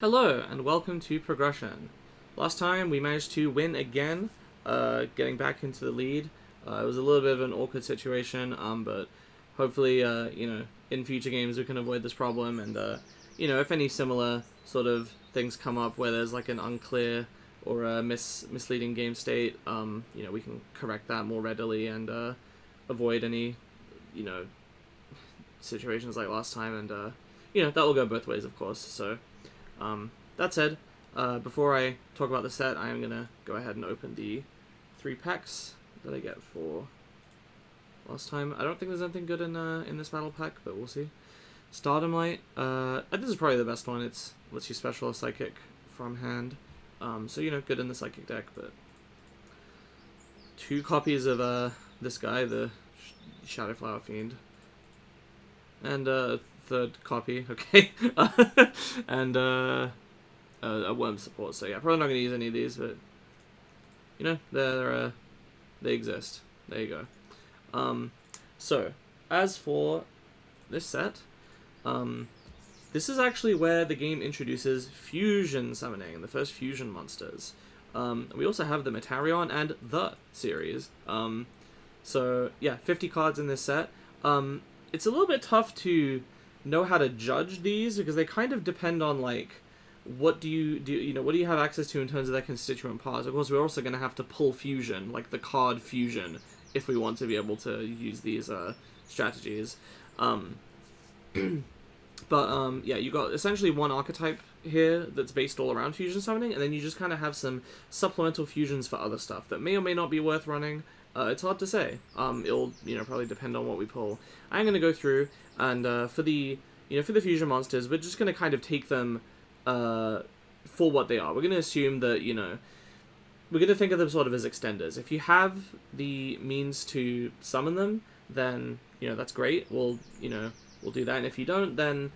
Hello, and welcome to ProgRUSHion. Last time we managed to win again, getting back into the lead. It was a little bit of an awkward situation, but hopefully, in future games we can avoid this problem, and, if any similar sort of things come up where there's like an unclear or a misleading game state, we can correct that more readily and avoid any, situations like last time, and, that will go both ways, of course, so... that said, before I talk about the set, I am going to go ahead and open the 3 packs that I get for last time. I don't think there's anything good in this battle pack, but we'll see. Stardom Light, this is probably the best one. It lets you special a Psychic from hand, so, good in the Psychic deck, but 2 copies of this guy, the Shadowflower Fiend, and third copy, okay, and a worm support. So yeah, probably not gonna use any of these, but they exist. There you go. So as for this set, this is actually where the game introduces fusion summoning, the first fusion monsters. We also have the Metarion and the series. So yeah, 50 cards in this set. It's a little bit tough to know how to judge these because they kind of depend on like what do you have access to in terms of their constituent parts. Of course, we're also going to have to pull fusion, like the card fusion, if we want to be able to use these strategies. But yeah, you got essentially one archetype here that's based all around fusion summoning, and then you just kind of have some supplemental fusions for other stuff that may or may not be worth running. It's hard to say. It'll probably depend on what we pull. I'm going to go through, and for the fusion monsters, we're just going to kind of take them for what they are. We're going to assume that we're going to think of them sort of as extenders. If you have the means to summon them, then that's great. We'll do that. And if you don't, then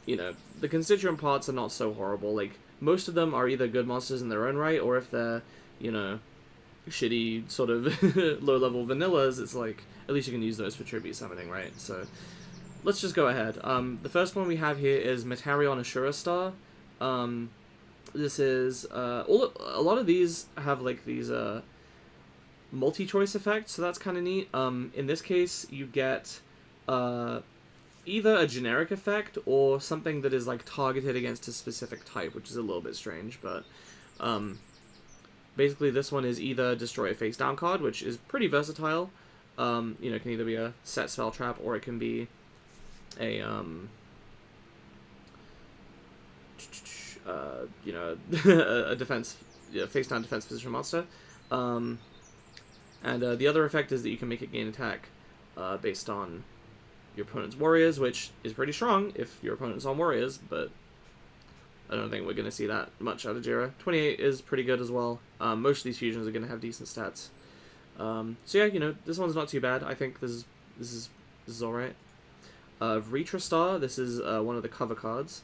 the constituent parts are not so horrible. Like most of them are either good monsters in their own right, or if they're shitty sort of low-level vanillas, it's like at least you can use those for tribute summoning, right? So let's just go ahead. The first one we have here is Metarion Ashura Star. This is a lot of these have like these multi-choice effects, so that's kind of neat. In this case, you get either a generic effect or something that is like targeted against a specific type, which is a little bit strange, but basically, this one is either destroy a face down card, which is pretty versatile. It can either be a set spell trap or it can be a a defense, face down defense position monster. And the other effect is that you can make it gain attack based on your opponent's warriors, which is pretty strong if your opponent's on warriors, but I don't think we're going to see that much out of Jira. 28 is pretty good as well. Most of these fusions are going to have decent stats. So yeah, this one's not too bad. I think this is all right. Vritra Star. This is one of the cover cards.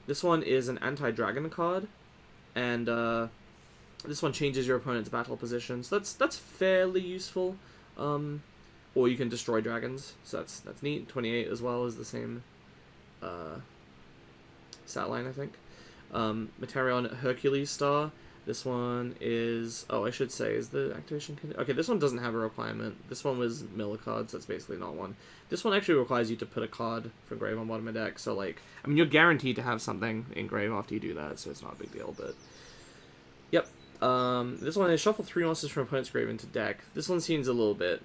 This one is an anti-dragon card, and this one changes your opponent's battle position. So that's fairly useful. Or you can destroy dragons. So that's neat. 28 as well is the same stat line, I think. Metarion Hercules Star. This one is... Oh, I should say, is the activation... Okay, this one doesn't have a requirement. This one was mill cards, so that's basically not one. This one actually requires you to put a card from grave on bottom of deck, so, like... I mean, you're guaranteed to have something in grave after you do that, so it's not a big deal, but... Yep. This one is shuffle 3 monsters from opponent's grave into deck. This one seems a little bit...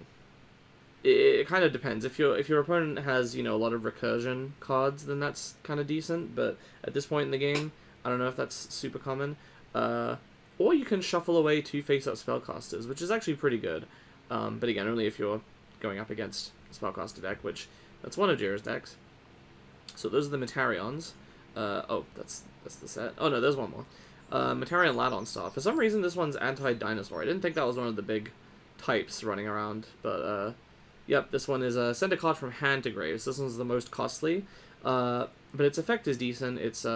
It kind of depends. If your opponent has, a lot of recursion cards, then that's kind of decent, but at this point in the game, I don't know if that's super common. Or you can shuffle away 2 face-up spellcasters, which is actually pretty good. But again, only if you're going up against a spellcaster deck, which that's one of Jira's decks. So those are the Metarions. Oh, that's the set. Oh no, there's one more. Metarion Ladon Star. For some reason, this one's anti-dinosaur. I didn't think that was one of the big types running around, but yep, this one is send a card from hand to grave. So this one's the most costly. But its effect is decent. It's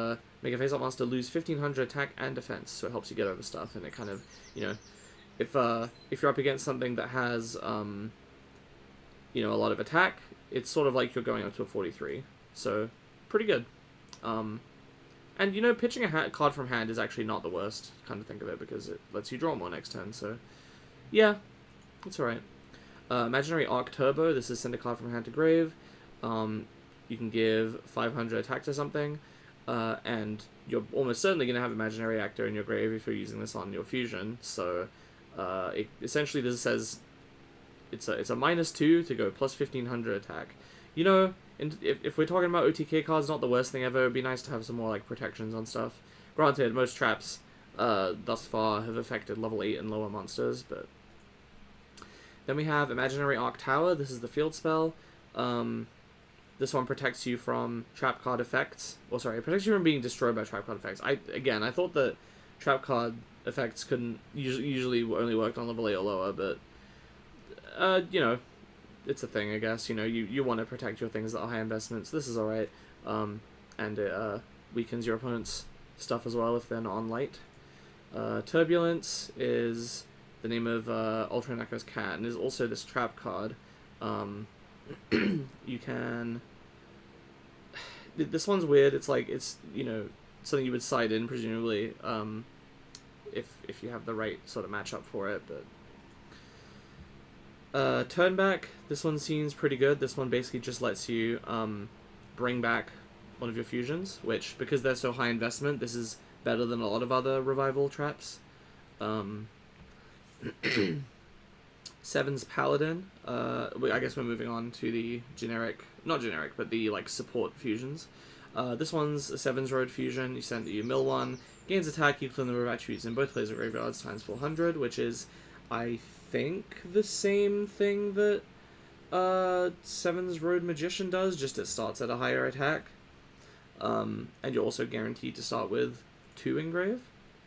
make a face-up monster lose 1500 attack and defense, so it helps you get over stuff, and it kind of, if you're up against something that has, a lot of attack, it's sort of like you're going up to a 43, so pretty good. And, you know, pitching a card from hand is actually not the worst, kind of think of it, because it lets you draw more next turn, so... Yeah, it's alright. Imaginary Arc Turbo, this is send a card from hand to grave. You can give 500 attack to something, and you're almost certainly going to have Imaginary Actor in your grave if you're using this on your fusion, so... essentially this says it's a -2 to go plus 1500 attack. You know, if we're talking about OTK cards, not the worst thing ever. It'd be nice to have some more like protections on stuff. Granted, most traps thus far have affected level 8 and lower monsters, but then we have Imaginary Arc Tower. This is the field spell. This one protects you from trap card effects. Or sorry, it protects you from being destroyed by trap card effects. I thought that trap card effects couldn't usually only worked on level 8 or lower, but you know, it's a thing, I guess. You know, you want to protect your things that are high investments. This is alright, and it weakens your opponent's stuff as well if they're not on light. Turbulence is the name of Ultra Echo's cat, and is also this trap card. You can... This one's weird. It's like, it's, you know, something you would side in, presumably, if you have the right sort of matchup for it, but... Turn back, this one seems pretty good. This one basically just lets you bring back one of your fusions, which, because they're so high investment, this is better than a lot of other revival traps. Seven's Paladin. I guess we're moving on to the generic, not generic, but the like support fusions. This one's a Seven's Road fusion. You mill one, gains attack equal to the number of attributes in both players' graveyards times 400, which is, I think, the same thing that Seven's Road Magician does, just it starts at a higher attack. And you're also guaranteed to start with 2 engrave,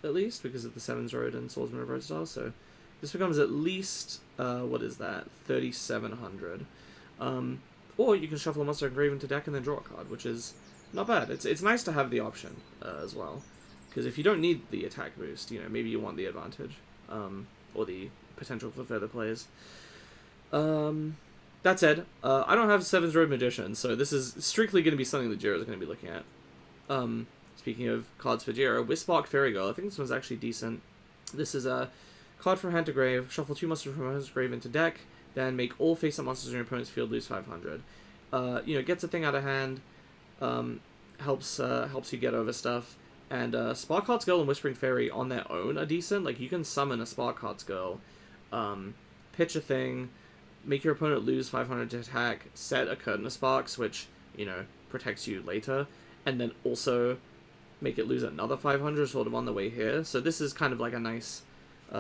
at least, because of the Seven's Road and Swordsman of Roadstar, so this becomes at least, what is that, 3,700. Or you can shuffle a monster engrave into deck and then draw a card, which is not bad. It's nice to have the option, as well, because if you don't need the attack boost, you know, maybe you want the advantage, or the potential for further plays. That said, I don't have Seven's Road Magician, so this is strictly going to be something that Jira is going to be looking at. Speaking of cards for Jira, Wispark Fairy Girl, I think this one's actually decent. This is a card from hand to grave, shuffle 2 monsters from opponent's grave into deck, then make all face-up monsters in your opponent's field lose 500. You know, gets a thing out of hand, helps you get over stuff, and Sparkheart's Girl and Whispering Fairy on their own are decent. Like, you can summon a Sparkheart's Girl, pitch a thing, make your opponent lose 500 to attack, set a Curtain of Sparks, which, you know, protects you later, and then also make it lose another 500 sort of on the way here. So this is kind of like a nice, you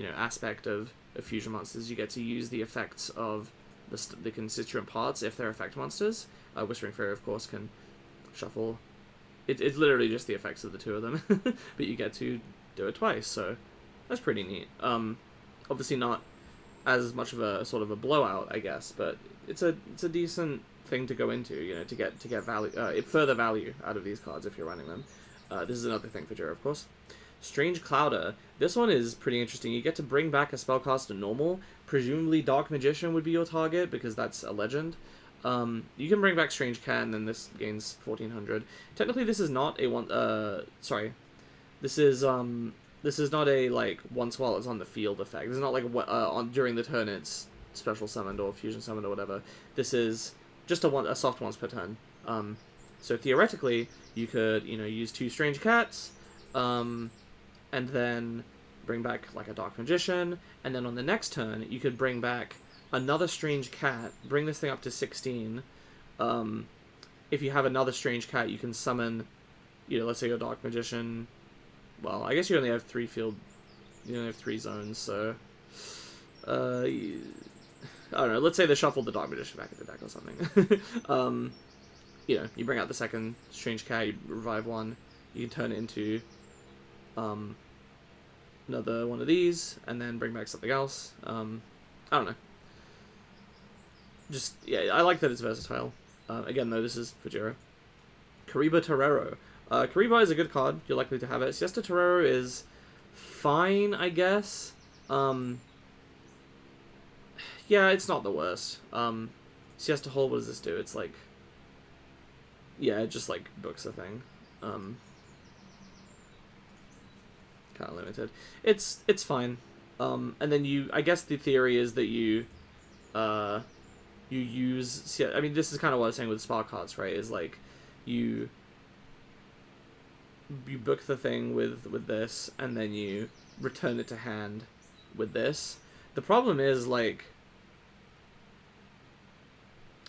know, aspect of fusion monsters. You get to use the effects of the constituent parts if they're effect monsters. Whispering Fairy, of course, can shuffle. It's literally just the effects of the 2 of them, but you get to do it twice, so that's pretty neat. Obviously not as much of a sort of a blowout, I guess, but it's a decent thing to go into, you know, to get value, further value out of these cards if you're running them. This is another thing for Jira, of course. Strange Clouder. This one is pretty interesting. You get to bring back a spellcaster normal. Presumably Dark Magician would be your target, because that's a legend. You can bring back Strange Cat, and then this gains 1400. Technically, this is not a one. Sorry, this is not a like once while it's on the field effect. This is not like on during the turn it's special summoned or fusion summoned or whatever. This is just a soft once per turn. So theoretically, you could, you know, use 2 Strange Cats, and then bring back like a Dark Magician, and then on the next turn you could bring back another Strange Cat, bring this thing up to 16. If you have another Strange Cat, you can summon, you know, let's say your Dark Magician. Well, I guess you only have 3 field, you only have 3 zones, so I don't know, let's say they shuffled the Dark Magician back into deck or something. You know, you bring out the second Strange Cat, you revive one, you can turn it into another one of these, and then bring back something else. I don't know. Just, yeah, I like that it's versatile. Again, though, this is for Jira. Kariba Torero. Kariba is a good card. You're likely to have it. Siesta Torero is fine, I guess. Yeah, it's not the worst. Siesta Hole, what does this do? It's like... Yeah, it just, like, books a thing. kind of limited. It's fine. And then I guess the theory is that you use. Yeah, I mean, this is kind of what I was saying with spark cards, right? Is like you book the thing with this, and then you return it to hand with this. The problem is, like,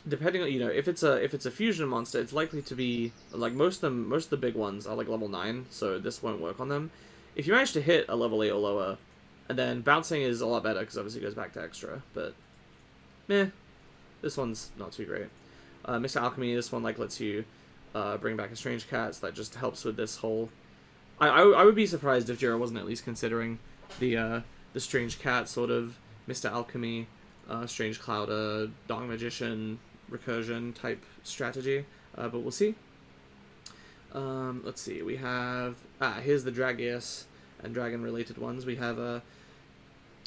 depending on, if it's a fusion monster, it's likely to be like most of the big ones are like level 9, so this won't work on them. If you manage to hit a level 8 or lower, and then bouncing is a lot better because obviously it goes back to extra, but meh, this one's not too great. Mr. Alchemy, this one like lets you bring back a strange cat, so that just helps with this whole. I would be surprised if Jira wasn't at least considering the strange cat sort of Mr. Alchemy, strange clouder, dark magician, recursion type strategy, but we'll see. Let's see. We have here's the Dragius and dragon related ones. We have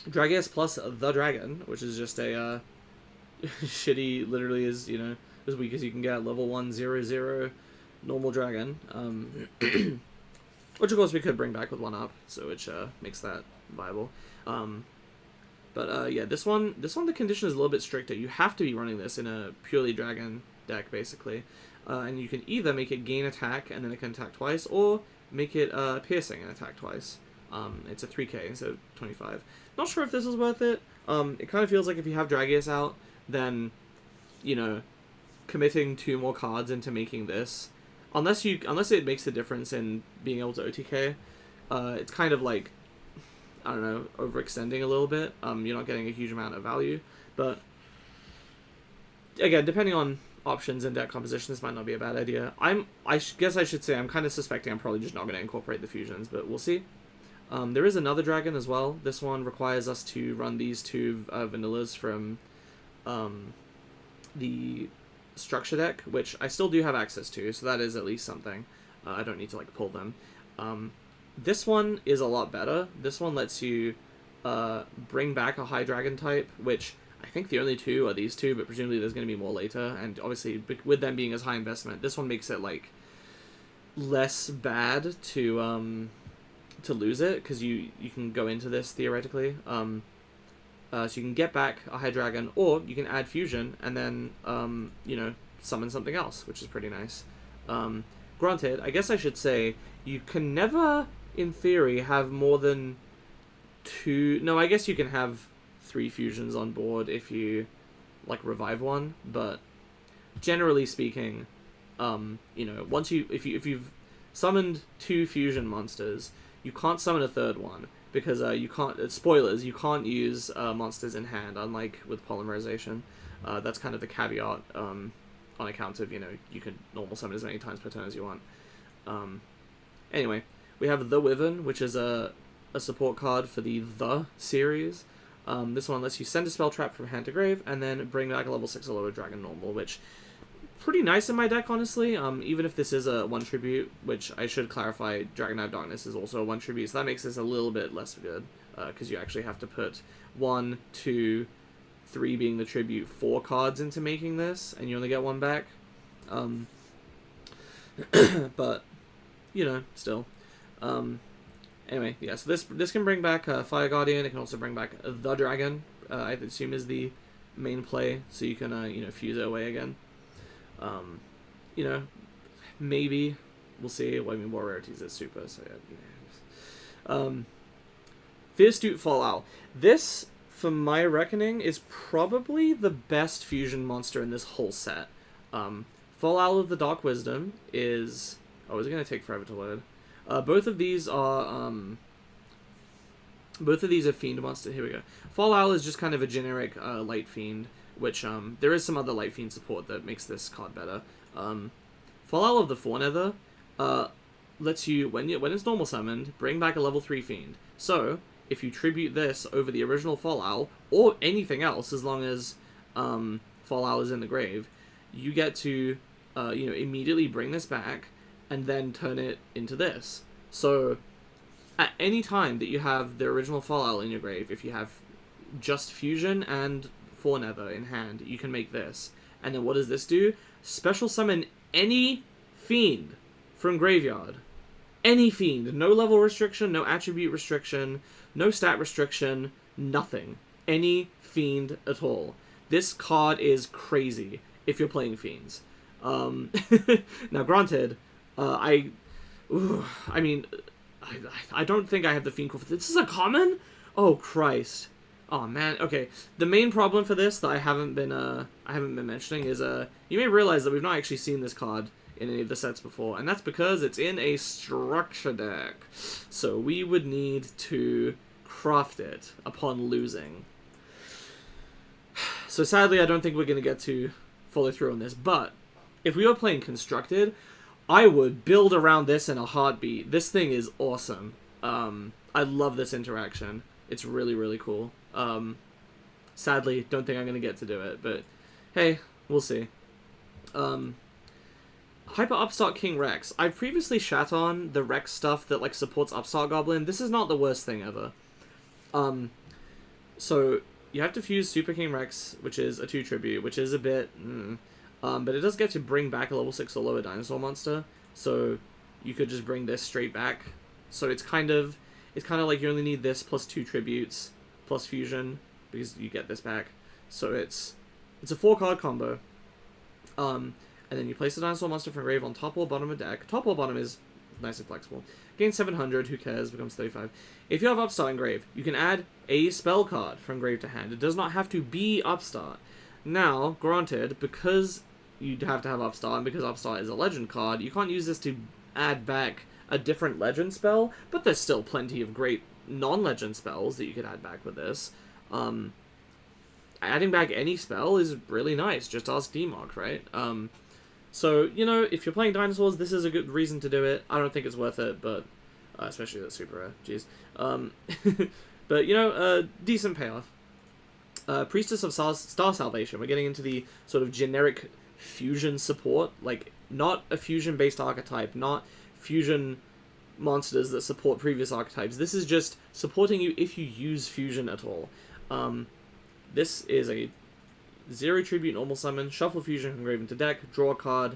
Dragius plus the dragon, which is just a shitty, literally is as weak as you can get, level 1/0/0 normal dragon. Which of course we could bring back with 1-up, so which makes that viable. But yeah, this one the condition is a little bit stricter. You have to be running this in a purely dragon deck, basically. And you can either make it gain attack and then it can attack twice, or make it piercing and attack twice. It's a 3k instead of 25. Not sure if this is worth it. It kind of feels like if you have Dragius out, then, committing 2 more cards into making this, unless it makes the difference in being able to OTK, it's kind of like, I don't know, overextending a little bit. You're not getting a huge amount of value, but again, depending on options and deck composition, this might not be a bad idea. I guess I should say I'm kind of suspecting I'm probably just not going to incorporate the fusions, but we'll see. There is another dragon as well. This one requires us to run these 2 vanillas from the structure deck, which I still do have access to, so that is at least something. I don't need to pull them. This one is a lot better. This one lets you bring back a high dragon type, which I think the only 2 are these 2, but presumably there's going to be more later, and obviously with them being as high investment, this one makes it less bad to lose it, because you can go into this theoretically. So you can get back a high dragon, or you can add fusion and then summon something else, which is pretty nice. Granted, I guess I should say you can never, in theory, have more than 2. No, I guess you can have 3 fusions on board if you revive one, but generally speaking, once if you've summoned 2 fusion monsters, you can't summon a 3rd one, because you can't. Spoilers: you can't use monsters in hand, unlike with polymerization. That's kind of the caveat, on account of you can normal summon as many times per turn as you want. Anyway, we have the Wyvern, which is a support card for the series. This one lets you send a spell trap from hand to grave, and then bring back a level 6 or lower dragon normal, which pretty nice in my deck, honestly. Even if this is a 1 tribute, which I should clarify, Dragon Eye of Darkness is also a 1 tribute, so that makes this a little bit less good, because you actually have to put 1, 2, 3 being the tribute, 4 cards into making this, and you only get 1 back. But still. Anyway, yeah, so this can bring back Fire Guardian. It can also bring back the Dragon, I assume is the main play, so you can fuse it away again. Maybe we'll see. Well, I mean, more rarities is super, so yeah. Fierce Dude Fallout. This, from my reckoning, is probably the best fusion monster in this whole set. Fallout of the Dark Wisdom is. Oh, is it gonna take forever to load? Both of these are fiend monster. Here we go. Fallout is just kind of a generic light fiend, which there is some other light fiend support that makes this card better. Fallout of the Forenether lets you, when it's normal summoned, bring back a level 3 fiend. So if you tribute this over the original Fallout or anything else, as long as Fallout is in the grave, you get to immediately bring this back and then turn it into this. So at any time that you have the original Fallout in your grave, if you have just fusion and Forenether in hand, you can make this. And then what does this do? Special summon any fiend from Graveyard. Any Fiend. No level restriction, no attribute restriction, no stat restriction, nothing. Any Fiend at all. This card is crazy if you're playing Fiends. Now, granted, I mean, I don't think I have the Fiend Core for this. This is a common? Oh, Christ. Oh, man. Okay. The main problem for this that I haven't been mentioning is, you may realize that we've not actually seen this card in any of the sets before, and that's because it's in a structure deck. So we would need to craft it upon losing. So sadly, I don't think we're going to get to follow through on this, but if we were playing Constructed, I would build around this in a heartbeat. This thing is awesome. I love this interaction. It's really, really cool. Sadly, don't think I'm going to get to do it, but hey, we'll see. Hyper Upstart King Rex. I've previously shat on the Rex stuff that like supports Upstart Goblin. This is not the worst thing ever. So you have to fuse Super King Rex, which is a 2 tribute, which is a bit... but it does get to bring back a level 6 or lower dinosaur monster, so you could just bring this straight back. So it's kind of like you only need this plus 2 tributes plus fusion because you get this back. So it's a 4-card combo. And then you place the dinosaur monster from grave on top or bottom of deck. Top or bottom is nice and flexible. Gain 700, who cares, becomes 35. If you have Upstart in grave, you can add a spell card from grave to hand. It does not have to be Upstart. Now, granted, because you'd have to have Upstart, and because Upstart is a legend card, you can't use this to add back a different legend spell, but there's still plenty of great non-legend spells that you could add back with this. Adding back any spell is really nice, just ask DMOC, right? So, you know, if you're playing dinosaurs, this is a good reason to do it. I don't think it's worth it, but... especially that's super rare, jeez. But, you know, decent payoff. Priestess of Star Salvation. We're getting into the sort of generic fusion support. Like, not a fusion-based archetype, not fusion monsters that support previous archetypes. This is just supporting you if you use fusion at all. This is a 0 tribute normal summon, shuffle fusion from grave into deck, draw a card,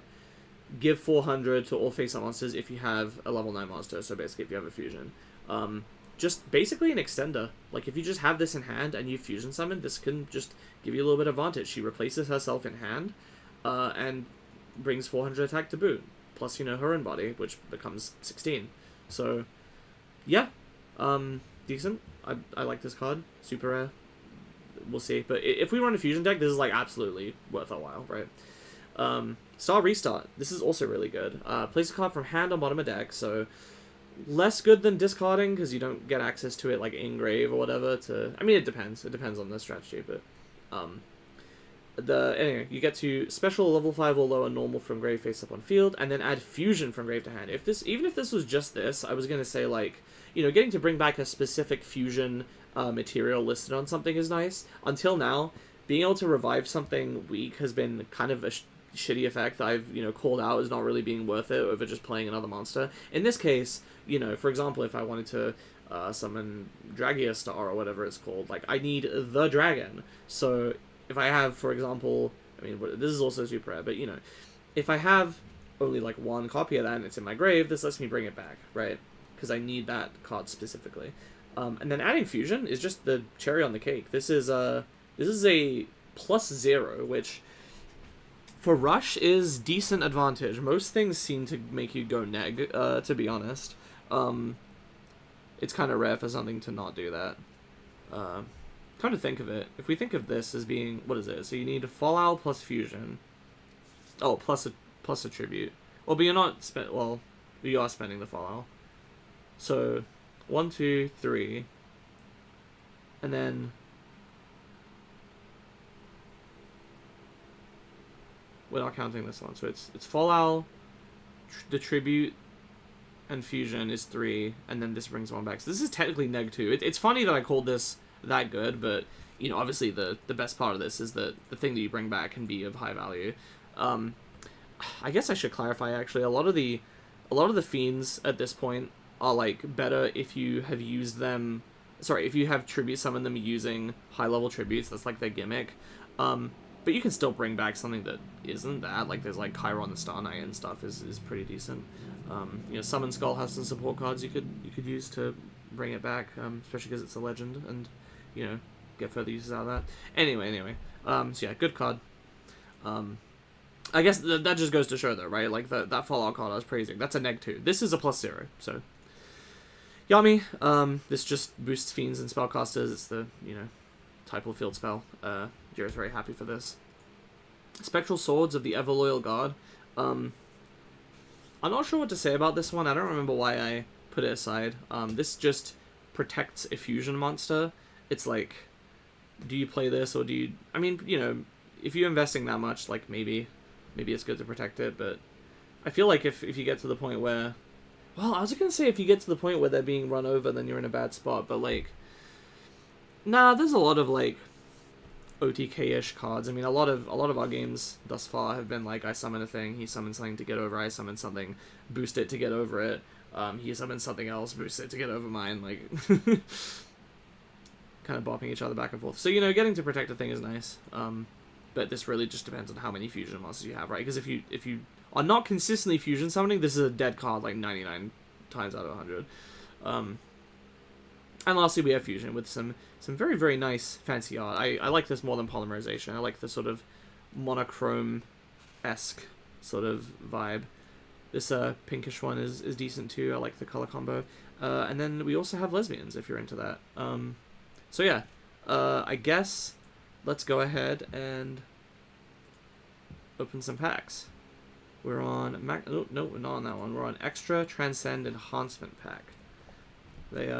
give 400 to all face-up monsters if you have a level 9 monster, so basically if you have a fusion. Just basically an extender. Like, if you just have this in hand and you fusion summon, this can just give you a little bit of advantage. She replaces herself in hand, and brings 400 attack to boot. Plus, you know, her own body, which becomes 16. So, yeah. Decent. I like this card. Super rare. We'll see. But if we run a fusion deck, this is, like, absolutely worth our while, right? Star Restart. This is also really good. Place a card from hand on bottom of deck, so... less good than discarding, because you don't get access to it, like, in grave or whatever, to... I mean, it depends. It depends on the strategy, but... anyway, you get to special level 5 or lower normal from grave face up on field, and then add fusion from grave to hand. Even if this was just this, I was going to say, like, you know, getting to bring back a specific fusion material listed on something is nice. Until now, being able to revive something weak has been kind of a shitty effect that I've, you know, called out as not really being worth it over just playing another monster. In this case, you know, for example, if I wanted to summon Dragia Star or whatever it's called, like, I need the dragon. So if I have, for example, I mean, this is also super rare, but, you know, if I have only, like, one copy of that and it's in my grave, this lets me bring it back, right? Because I need that card specifically. And then adding fusion is just the cherry on the cake. This is a +0, which... for Rush is decent advantage. Most things seem to make you go neg, to be honest. It's kind of rare for something to not do that. Trying to think of it. If we think of this as being... what is it? So you need Fallout plus Fusion. Oh, plus a tribute. Well, but you're not... well, you are spending the Fallout. So, 1, 2, 3. And then... we're not counting this one. So it's Fallout, the tribute, and fusion is 3, and then this brings 1 back. So this is technically neg 2. It's funny that I called this that good, but, you know, obviously the best part of this is that the thing that you bring back can be of high value. I guess I should clarify, actually, a lot of the fiends at this point are, like, better if you have used them... sorry, if you have tribute summon them using high-level tributes. That's, like, their gimmick. But you can still bring back something that isn't that. Like, there's, like, Chiron the Star Knight and stuff is pretty decent. You know, Summon Skull has some support cards you could use to bring it back, especially because it's a legend, and you know, get further uses out of that. Anyway, so yeah, good card. I guess that just goes to show though, right? Like that Fallout card I was praising, that's a -2. This is a +0, so yummy. This just boosts fiends and spellcasters. It's the, you know, typal field spell. Jira's very happy for this. Spectral Swords of the Everloyal Guard. I'm not sure what to say about this one. I don't remember why I put it aside. This just protects a fusion monster. It's like, do you play this or do you... I mean, you know, if you're investing that much, like, maybe it's good to protect it, but I feel like if you get to the point where... Well, I was going to say if you get to the point where they're being run over, then you're in a bad spot, but, like... Nah, there's a lot of, like, OTK-ish cards. I mean, a lot of our games thus far have been like, I summon a thing, he summons something to get over, I summon something, boost it to get over it, he summons something else, boost it to get over mine, like... kind of bopping each other back and forth. So, you know, getting to protect a thing is nice. But this really just depends on how many fusion monsters you have, right? Because if you are not consistently fusion summoning, this is a dead card like 99 times out of 100. And lastly, we have fusion with some very, very nice fancy art. I like this more than polymerization. I like the sort of monochrome-esque sort of vibe. This pinkish one is decent too. I like the color combo. And then we also have lesbians, if you're into that. So yeah, I guess let's go ahead and open some packs. We're on no, we're not on that one. We're on Extra Transcend Enhancement pack. They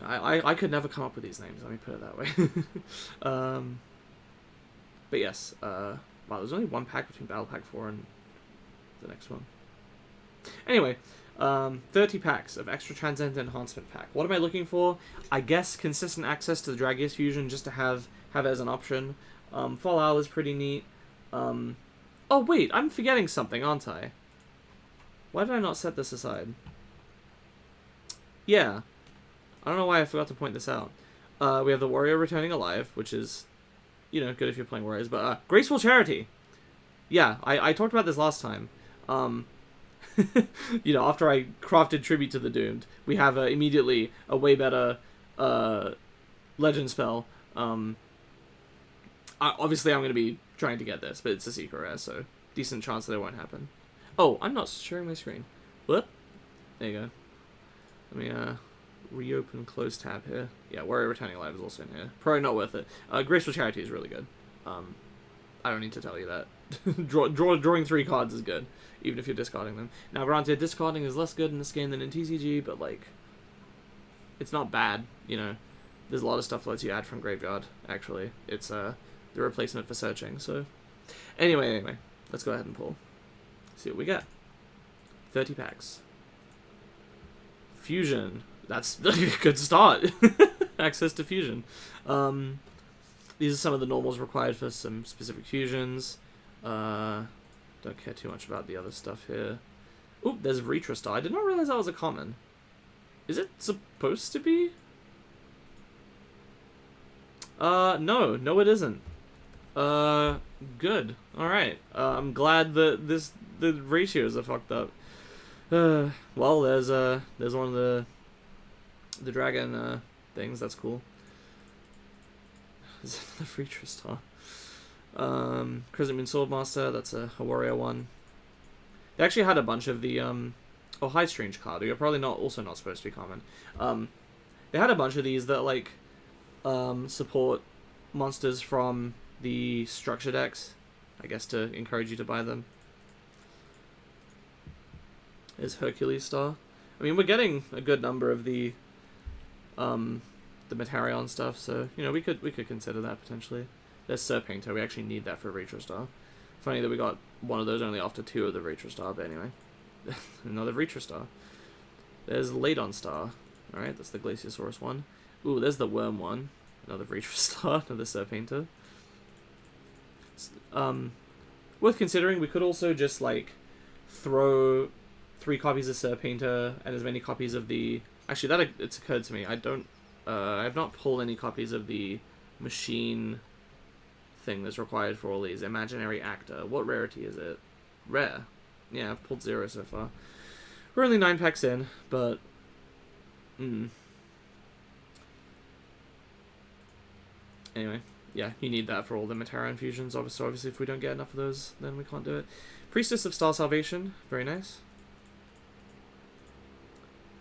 I could never come up with these names. Let me put it that way. But yes, wow, there's only one pack between Battle Pack 4 and the next one. Anyway. 30 packs of Extra Transcend Enhancement pack. What am I looking for? I guess consistent access to the Dragius fusion, just to have it as an option. Fallout is pretty neat. Oh wait, I'm forgetting something, aren't I? Why did I not set this aside? Yeah. I don't know why I forgot to point this out. We have the Warrior Returning Alive, which is, you know, good if you're playing Warriors, but Graceful Charity. Yeah, I talked about this last time. You know, after I crafted Tribute to the Doomed, we have immediately a way better legend spell. Obviously, I'm going to be trying to get this, but it's a secret rare, so decent chance that it won't happen. Oh, I'm not sharing my screen. What? There you go. Let me reopen close tab here. Yeah, Warrior Returning Alive is also in here. Probably not worth it. Graceful Charity is really good. I don't need to tell you that. Drawing 3 cards is good, even if you're discarding them. Now, granted, discarding is less good in this game than in TCG, but, like, it's not bad, you know. There's a lot of stuff that lets you add from Graveyard, actually. It's the replacement for searching, so... Anyway, let's go ahead and pull. See what we get. 30 packs. Fusion. That's a good start. Access to Fusion. These are some of the normals required for some specific fusions. Don't care too much about the other stuff here. Oop, there's Retra Star. I did not realize that was a common. Is it supposed to be? No it isn't. Good. Alright. I'm glad that the ratios are fucked up. Well, there's one of the dragon things. That's cool. There's another Retra Star. Crescent Moon Swordmaster, that's a warrior one. They actually had a bunch of the oh, High Strange card, you're probably also not supposed to be common. They had a bunch of these that like support monsters from the structure decks, I guess, to encourage you to buy them. There's Hercules Star. I mean, we're getting a good number of the Metarion stuff, so you know we could consider that potentially. There's Serpainter. We actually need that for Retra Star. Funny that we got one of those only after 2 of the Retra Star, but anyway. Another Retra Star. There's Ladon Star. Alright, that's the Glaciosaurus one. Ooh, there's the Worm one. Another Retra Star, another Serpainter. Worth considering, we could also just, like, throw 3 copies of Serpainter and as many copies of the... Actually, it's occurred to me. I have not pulled any copies of the machine thing that's required for all these. Imaginary Actor. What rarity is it? Rare. Yeah, I've pulled 0 so far. We're only 9 packs in, but... Anyway, yeah, you need that for all the Matera infusions. Obviously, if we don't get enough of those, then we can't do it. Priestess of Star Salvation, very nice.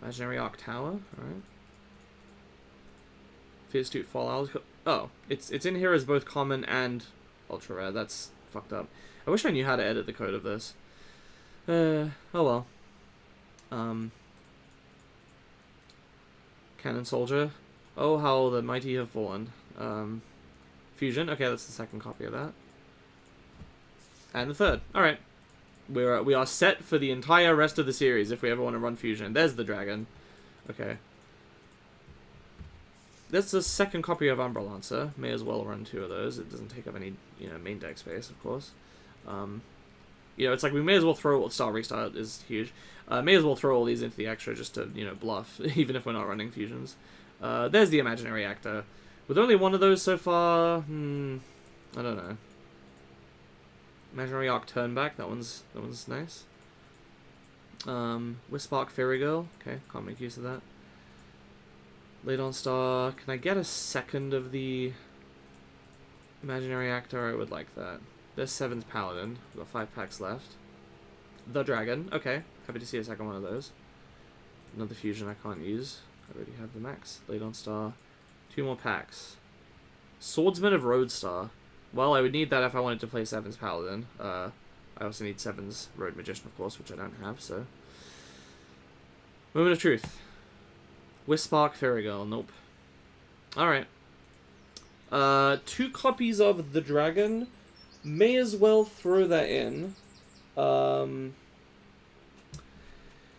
Imaginary Arc Tower, alright. Fierce Toot Fallout. Oh, it's in here as both common and ultra rare. That's fucked up. I wish I knew how to edit the code of this. Oh well. Cannon Soldier. Oh, how the mighty have fallen. Fusion. Okay, that's the second copy of that. And the third. Alright. We are set for the entire rest of the series if we ever want to run Fusion. There's the dragon. Okay. That's the second copy of Umbra Lancer. May as well run 2 of those. It doesn't take up any, main deck space, of course. It's like we may as well throw... Star Restart is huge. May as well throw all these into the extra just to, bluff, even if we're not running fusions. There's the Imaginary Actor. With only one of those so far, I don't know. Imaginary Arc Turnback, that one's nice. Wispark Fairy Girl, okay, can't make use of that. Late on Star, can I get a second of the Imaginary Actor? I would like that. There's 7th Paladin, we've got 5 packs left. The Dragon, okay, happy to see a second one of those. Another fusion I can't use, I already have the max. Late on Star, 2 more packs. Swordsman of Roadstar. Well, I would need that if I wanted to play 7's Paladin. I also need 7's Road Magician, of course, which I don't have, so... Moment of Truth. Wispark Fairy Girl, nope. Alright. 2 copies of the Dragon. May as well throw that in.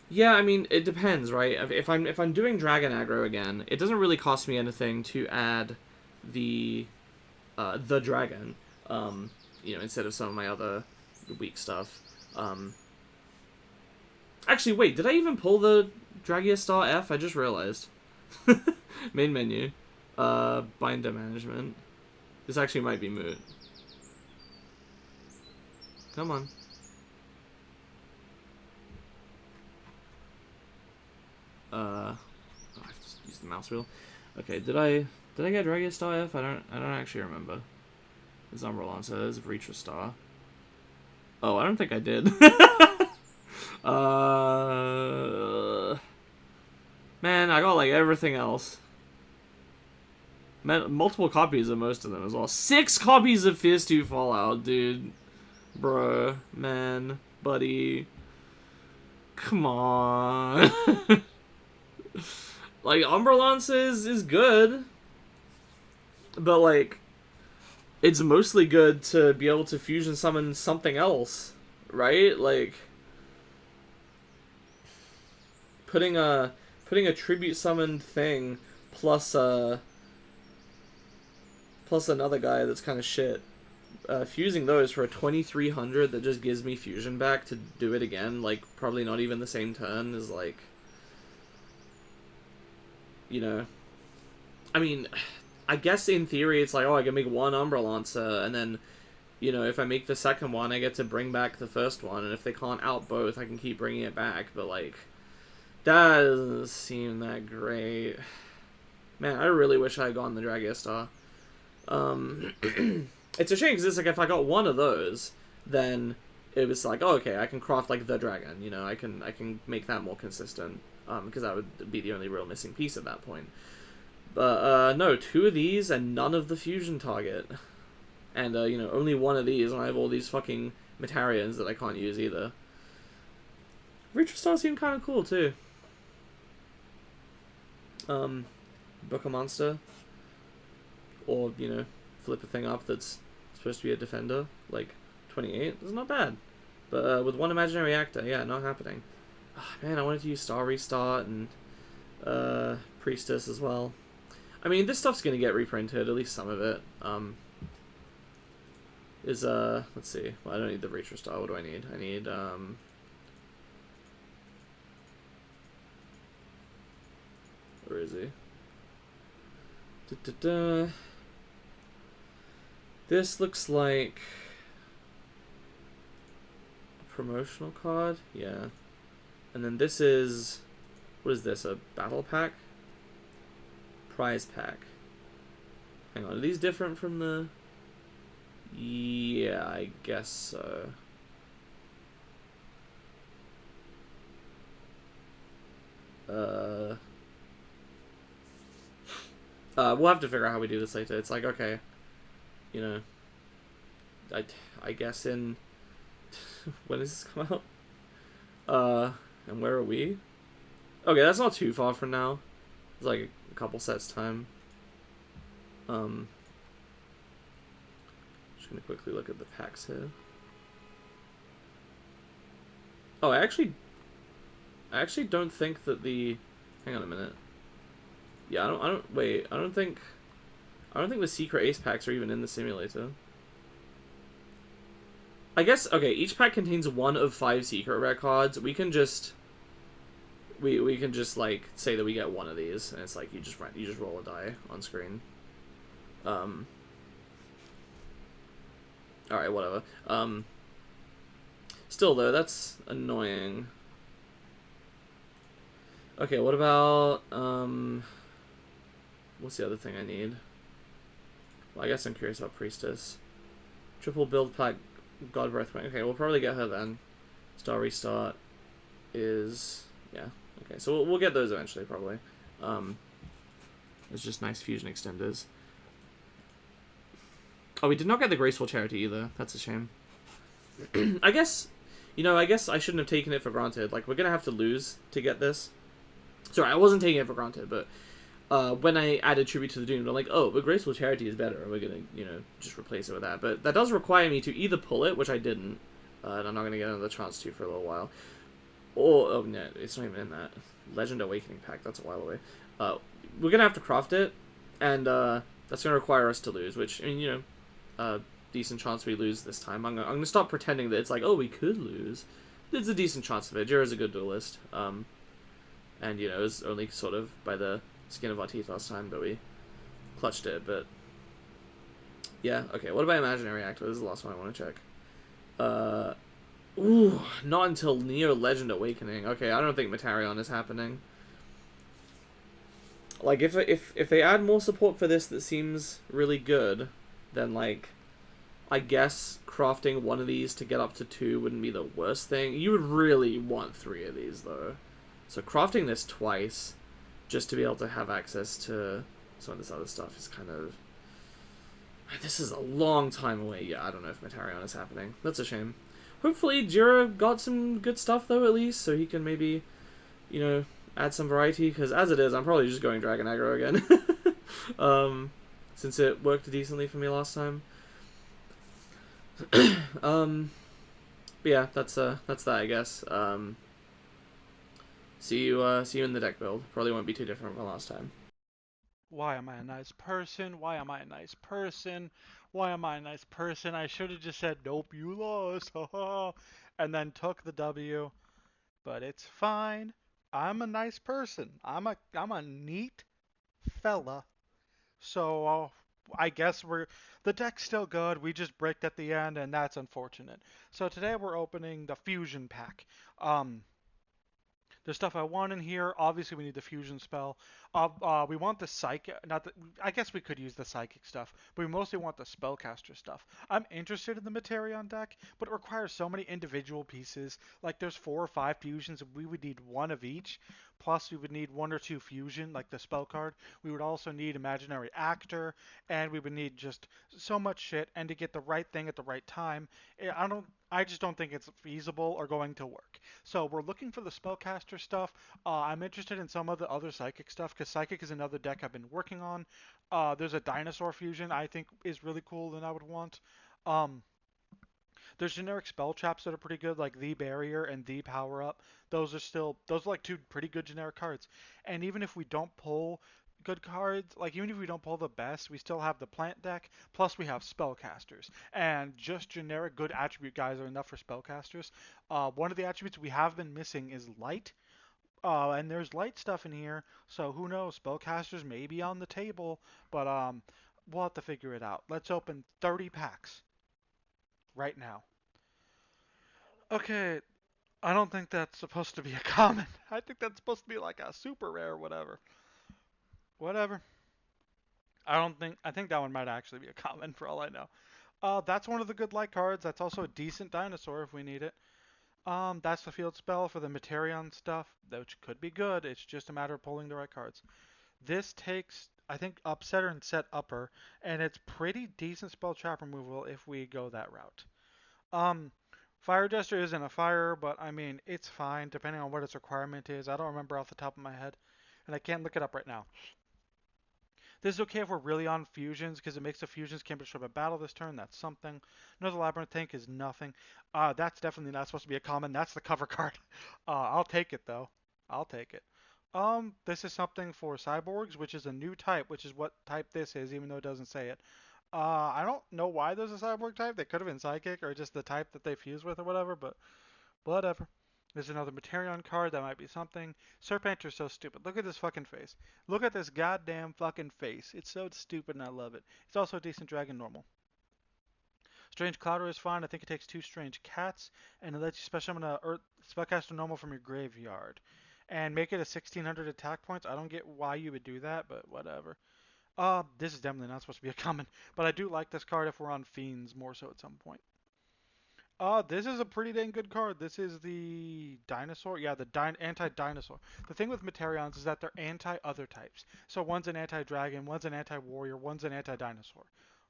Yeah, I mean, it depends, right? If I'm doing Dragon aggro again, it doesn't really cost me anything to add the Dragon, instead of some of my other weak stuff. Actually, wait, did I even pull the Dragia Star F? I just realized. Main menu. Binder Management. This actually might be moot. Come on. I have to use the mouse wheel. Okay, did I get Dragia Star F? I don't actually remember. There's Umbra Lancer, there's Vreetra Star. Oh, I don't think I did. Man, I got like everything else. Multiple copies of most of them as well. 6 copies of Fierce 2 Fallout, dude. Bruh, man, buddy. Come on. Like, Umbra Lancer is good. But, like, it's mostly good to be able to fusion summon something else, right? Like, putting a tribute summoned thing plus another guy that's kind of shit. Fusing those for a 2300 that just gives me fusion back to do it again, like, probably not even the same turn, is like, I mean, I guess in theory it's like, oh, I can make 1 Umbra Lancer, and then, if I make the second one, I get to bring back the first one, and if they can't out both, I can keep bringing it back, but, like, that doesn't seem that great. Man, I really wish I had gotten the Dragia Star. It's a shame, because it's like, if I got one of those, then it was like, oh, okay, I can craft, like, the Dragon, I can make that more consistent, because that would be the only real missing piece at that point. But, no, 2 of these, and none of the fusion target. And, only 1 of these, and I have all these fucking Metarians that I can't use either. Vreetra Star seemed kind of cool, too. Book a monster. Or, flip a thing up that's supposed to be a defender, like 28. It's not bad. But with 1 Imaginary Actor, yeah, not happening. Oh, man, I wanted to use Star Restart and Priestess as well. I mean, this stuff's gonna get reprinted, at least some of it. Let's see. Well, I don't need the Vreetra Star. What do I need? I need, where is he? This looks like promotional card. Yeah. And then this is... What is this? A battle pack? Prize pack. Hang on, are these different from the... Yeah, I guess so. We'll have to figure out how we do this later. It's like, okay, you know, I guess in... when does this come out? And where are we? Okay, that's not too far from now. It's like a couple sets time. Just gonna quickly look at the packs here. Oh, I actually don't think that the... Hang on a minute. Yeah, I don't think the secret ace packs are even in the simulator. I guess, okay, each pack contains 1 of 5 secret rare cards. We can just... We can just, like, say that we get 1 of these, and it's like, you just roll a die on screen. Alright, whatever. Still, though, that's annoying. Okay, what about, what's the other thing I need? Well, I guess I'm curious about Priestess. Triple build pack, God Breathwing. Okay, we'll probably get her then. Star Restart is... Yeah, okay, so we'll get those eventually, probably. It's just nice fusion extenders. Oh, we did not get the Graceful Charity either. That's a shame. I guess, I guess I shouldn't have taken it for granted. Like, we're gonna have to lose to get this. Sorry, I wasn't taking it for granted, but when I added Tribute to the Doomed, I'm like, oh, but Graceful Charity is better, and we're gonna, just replace it with that. But that does require me to either pull it, which I didn't, and I'm not gonna get another chance to for a little while, or, oh, no, it's not even in that. Legend Awakening pack, that's a while away. We're gonna have to craft it, and that's gonna require us to lose, which, I mean, decent chance we lose this time. I'm gonna stop pretending that it's like, oh, we could lose. There's a decent chance of it. Jira's a good duelist. And, it was only sort of by the skin of our teeth last time that we clutched it, but... Yeah, okay, what about Imaginary Actor? This is the last one I want to check. Ooh, not until Neo Legend Awakening. Okay, I don't think Metarion is happening. Like, if they add more support for this that seems really good, then, like, I guess crafting 1 of these to get up to 2 wouldn't be the worst thing. You would really want 3 of these, though. So crafting this twice, just to be able to have access to some of this other stuff is kind of... This is a long time away. Yeah, I don't know if Metarion is happening. That's a shame. Hopefully Jira got some good stuff, though, at least, so he can maybe, add some variety, because as it is, I'm probably just going Dragon Aggro again. Since it worked decently for me last time. But yeah, that's that, I guess. See you in the deck build. Probably won't be too different from last time. Why am I a nice person? Why am I a nice person? Why am I a nice person? I should have just said, nope, you lost, and then took the W. But it's fine. I'm a nice person. I'm a neat fella. So I guess the deck's still good. We just bricked at the end, and that's unfortunate. So today we're opening the fusion pack. There's stuff I want in here. Obviously, we need the fusion spell. We want the psychic. Not the, I guess we could use the psychic stuff, but we mostly want the spellcaster stuff. I'm interested in the Materion deck, but it requires so many individual pieces. Like there's 4 or 5 fusions, and we would need 1 of each. Plus, we would need 1 or 2 fusion, like the spell card. We would also need imaginary actor, and we would need just so much shit. And to get the right thing at the right time, I just don't think it's feasible or going to work. So we're looking for the spellcaster stuff. I'm interested in some of the other psychic stuff because psychic is another deck I've been working on. There's a dinosaur fusion I think is really cool and I would want. Um, there's generic spell traps that are pretty good, like the barrier and the power up. Those are like 2 pretty good generic cards. And even if we don't pull good cards, like even if we don't pull the best, we still have the plant deck. Plus we have spellcasters, and just generic good attribute guys are enough for spellcasters. One of the attributes we have been missing is light. And there's light stuff in here, so who knows? Spellcasters may be on the table, but we'll have to figure it out. Let's open 30 packs right now. Okay, I don't think that's supposed to be a common. I think that's supposed to be like a super rare or whatever. Whatever. I don't think. I think that one might actually be a common for all I know. That's one of the good light cards. That's also a decent dinosaur if we need it. That's the field spell for the Materion stuff, which could be good. It's just a matter of pulling the right cards. This takes, I think, upsetter and set upper, and it's pretty decent spell trap removal if we go that route. Um, Fire Jester isn't a fire, but I mean, it's fine depending on what its requirement is. I don't remember off the top of my head, and I can't look it up right now. This is okay if we're really on fusions, because it makes the fusions can't destroy a battle this turn. That's something. Another Labyrinth Tank is nothing. That's definitely not supposed to be a common. That's the cover card. I'll take it, though. I'll take it. This is something for cyborgs, which is a new type, which is what type this is, even though it doesn't say it. I don't know why there's a cyborg type. They could have been psychic or just the type that they fuse with or whatever, but whatever. There's another Materion card. That might be something. Serpenter's so stupid. Look at this fucking face. Look at this goddamn fucking face. It's so stupid and I love it. It's also a decent dragon normal. Strange Clouder is fine. I think it takes two Strange Cats, and it lets you special summon a Earth Spellcaster normal from your graveyard. And make it a 1600 attack points. I don't get why you would do that, but whatever. This is definitely not supposed to be a common, but I do like this card if we're on Fiends more so at some point. This is a pretty dang good card. This is the dinosaur. Yeah, the anti-dinosaur. The thing with Materions is that they're anti-other types. So one's an anti-dragon, one's an anti-warrior, one's an anti-dinosaur,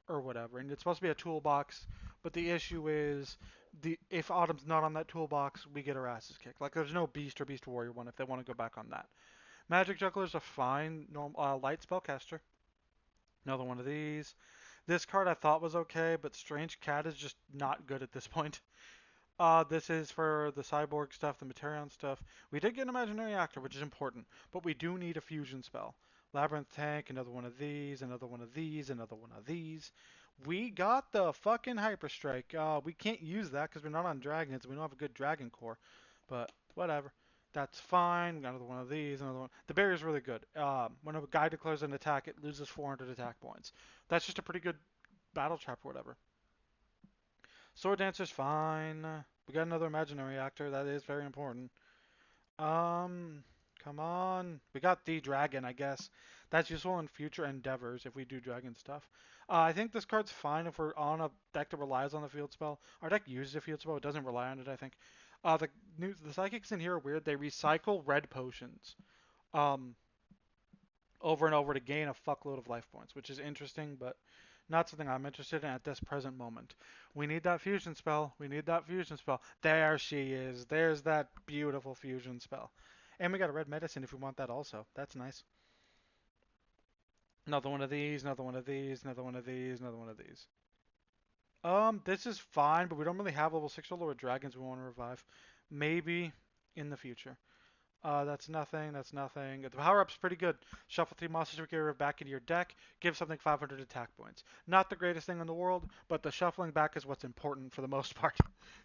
or whatever. And it's supposed to be a toolbox, but the issue is the if Autumn's not on that toolbox, we get our asses kicked. Like there's no beast or beast warrior one if they want to go back on that. Magic Juggler's a fine normal light spellcaster. Another one of these. This card I thought was okay, but Strange Cat is just not good at this point. This is for the cyborg stuff, the Materion stuff. We did get an imaginary actor, which is important, but we do need a fusion spell. Labyrinth Tank, another one of these, another one of these, another one of these. We got the fucking Hyper Strike. We can't use that because we're not on dragons. We don't have a good dragon core, but whatever. That's fine. We got another one of these, another one. The barrier's really good. When a guy declares an attack, it loses 400 attack points. That's just a pretty good battle trap or whatever. Sword Dancer's fine. We got another imaginary actor. That is very important. Um, Come on. We got the dragon, I guess. That's useful in future endeavors if we do dragon stuff. I think this card's fine if we're on a deck that relies on the field spell. Our deck uses a field spell. It doesn't rely on it, I think. The psychics in here are weird. They recycle red potions. Um, Over and over to gain a fuckload of life points, which is interesting, but not something I'm interested in at this present moment. We need that fusion spell. We need that fusion spell. There she is. There's that beautiful fusion spell. And we got a red medicine if we want that also. That's nice. Another one of these, another one of these, another one of these, another one of these. This is fine, but we don't really have level 6 or lower dragons we want to revive. Maybe in the future. That's nothing. That's nothing. The power up's pretty good. Shuffle 3 monsters we get back into your deck. Give something 500 attack points. Not the greatest thing in the world, but the shuffling back is what's important for the most part,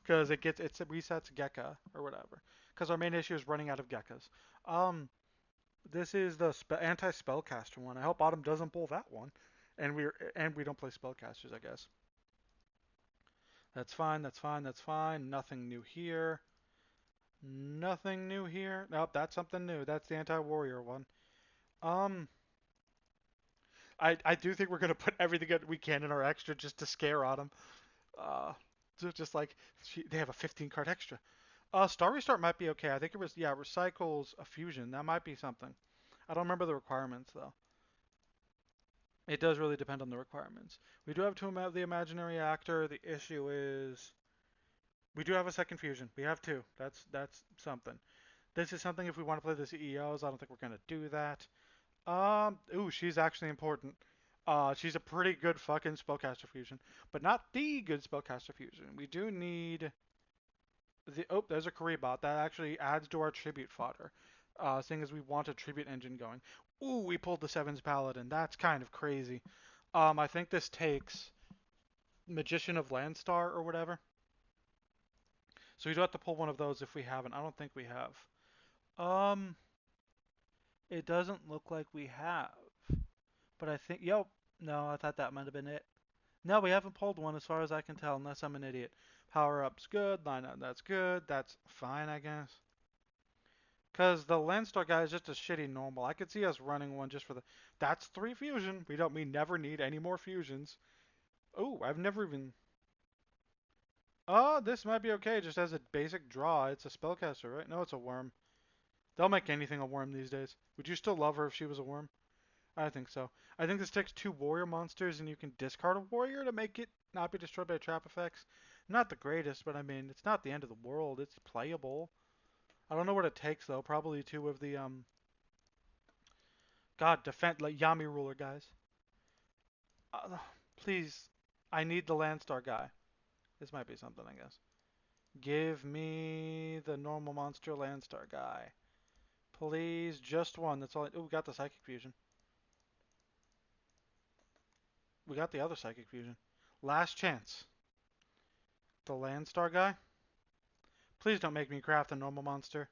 because it resets Gekka or whatever. Because our main issue is running out of Gekkas. Um, this is the anti-spellcaster one. I hope Autumn doesn't pull that one, and we don't play spellcasters, I guess. That's fine. That's fine. That's fine. Nothing new here. Nothing new here. Nope, that's something new. That's the anti-warrior one. Um, I do think we're gonna put everything that we can in our extra just to scare Autumn. Uh, just like they have a 15 card extra. Star Restart might be okay. I think it was yeah recycles a fusion. That might be something. I don't remember the requirements though. It does really depend on the requirements. We do have the imaginary actor. The issue is we do have a second fusion. We have two. That's something. This is something if we want to play the CEOs. I don't think we're gonna do that. Ooh, she's actually important. She's a pretty good fucking spellcaster fusion, but not the good spellcaster fusion. We do need there's a Karibot that actually adds to our tribute fodder. Seeing as we want a tribute engine going. Ooh, we pulled the Sevens Paladin. That's kind of crazy. I think this takes Magician of Landstar or whatever. So we do have to pull one of those if we haven't. I don't think we have. Um, it doesn't look like we have. But I think, yep. No, I thought that might have been it. No, we haven't pulled one as far as I can tell, unless I'm an idiot. Power up's good. Line up, that's good. That's fine, I guess. Because the Landstar guy is just a shitty normal. I could see us running one just for the. That's 3 fusion. We never need any more fusions. Oh, I've never even. Oh, this might be okay just as a basic draw. It's a spellcaster, right? No, it's a worm. They'll make anything a worm these days. Would you still love her if she was a worm? I think so. I think this takes 2 warrior monsters and you can discard a warrior to make it not be destroyed by trap effects. Not the greatest, but I mean, it's not the end of the world. It's playable. I don't know what it takes though. Probably 2 of the. God, defend like Yami ruler guys. Uh, please, I need the Landstar guy. This might be something, I guess. Give me the normal monster Landstar guy. Please, just one. That's all. Oh, we got the psychic fusion. We got the other psychic fusion. Last chance. The Landstar guy. Please don't make me craft a normal monster.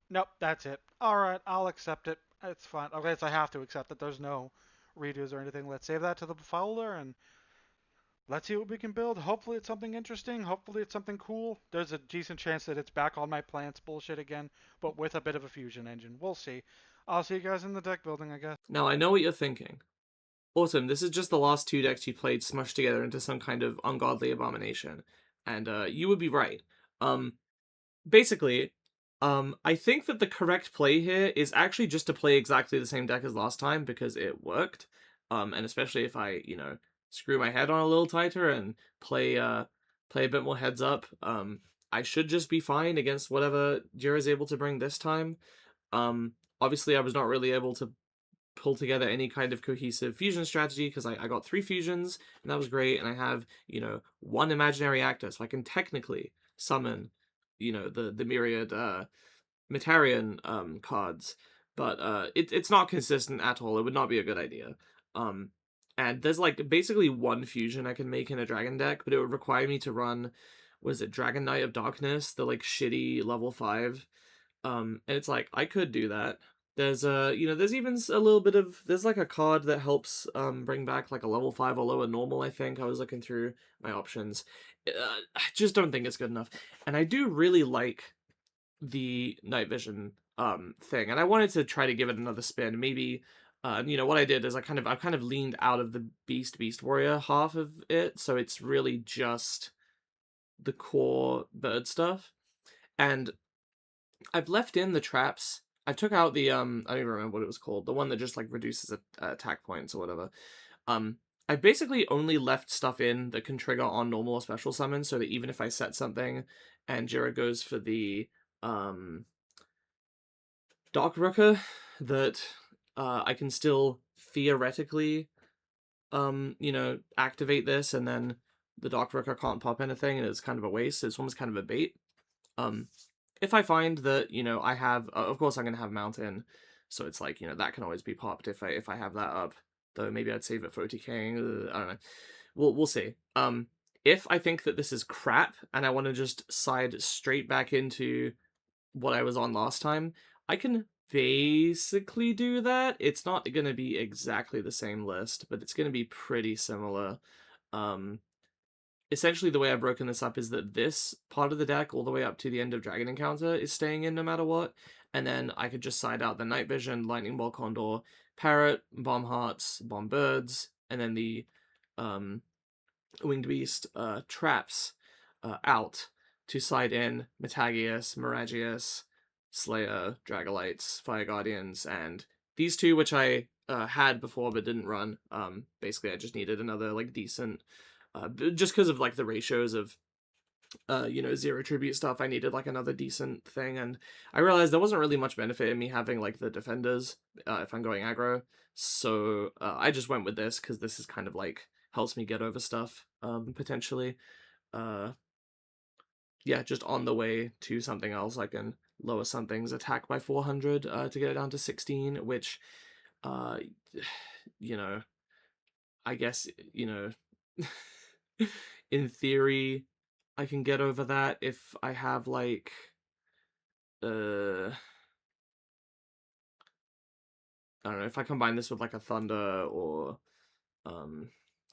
Nope, that's it. Alright, I'll accept it. It's fine. Okay, so I have to accept it. There's no redos or anything. Let's save that to the folder and let's see what we can build. Hopefully it's something interesting. Hopefully it's something cool. There's a decent chance that it's back on my plants bullshit again, but with a bit of a fusion engine. We'll see. I'll see you guys in the deck building, I guess. Now I know what you're thinking. Awesome, this is just the last 2 decks you played smushed together into some kind of ungodly abomination. And you would be right. Um, basically, I think that the correct play here is actually just to play exactly the same deck as last time because it worked. And especially if I, screw my head on a little tighter and play a bit more heads up, I should just be fine against whatever Jira is able to bring this time. Obviously, I was not really able to pull together any kind of cohesive fusion strategy because I got 3 fusions and that was great, and I have 1 imaginary actor, so I can technically summon the myriad Metarian cards, but it's not consistent at all. It would not be a good idea. um and there's like basically 1 fusion I can make in a dragon deck, but it would require me to run, what is it, Dragon Knight of Darkness, the like shitty level 5. And it's like I could do that. There's there's even a little bit of, there's like a card that helps bring back like a level 5 or lower normal. I think I was looking through my options. I just don't think it's good enough, and I do really like the night vision thing, and I wanted to try to give it another spin. Maybe what I did is I kind of leaned out of the beast warrior half of it, so it's really just the core bird stuff, and I've left in the traps. I took out the I don't even remember what it was called. The one that just like reduces attack points or whatever. Um I basically only left stuff in that can trigger on normal or special summon, so that even if I set something and Jira goes for the um Dark Rooker, that I can still theoretically activate this, and then the Dark Rooker can't pop anything and it's kind of a waste. It's almost kind of a bait. Um if I find that I have, of course I'm gonna have Mountain, so it's like that can always be popped if I have that up. Though maybe I'd save it for OTKing. I don't know. We'll see. If I think that this is crap and I want to just side straight back into what I was on last time, I can basically do that. It's not gonna be exactly the same list, but it's gonna be pretty similar. Um, Essentially the way I've broken this up is that this part of the deck all the way up to the end of Dragon Encounter is staying in no matter what, and then I could just side out the Night Vision, Lightning Bolt Condor, Parrot, Bomb Hearts, Bomb Birds, and then the Winged Beast traps out to side in Metagius, Miragius, Slayer, Dragolites, Fire Guardians, and these 2 which I had before but didn't run. Basically I just needed another like decent, just because of like the ratios of 0 tribute stuff. I needed like another decent thing, and I realized there wasn't really much benefit in me having like the defenders if I'm going aggro, so I just went with this because this is kind of like helps me get over stuff potentially. uh yeah, just on the way to something else I can lower something's attack by 400 to get it down to 16, which uh you know I guess in theory I can get over that if I have like I don't know, if I combine this with like a thunder or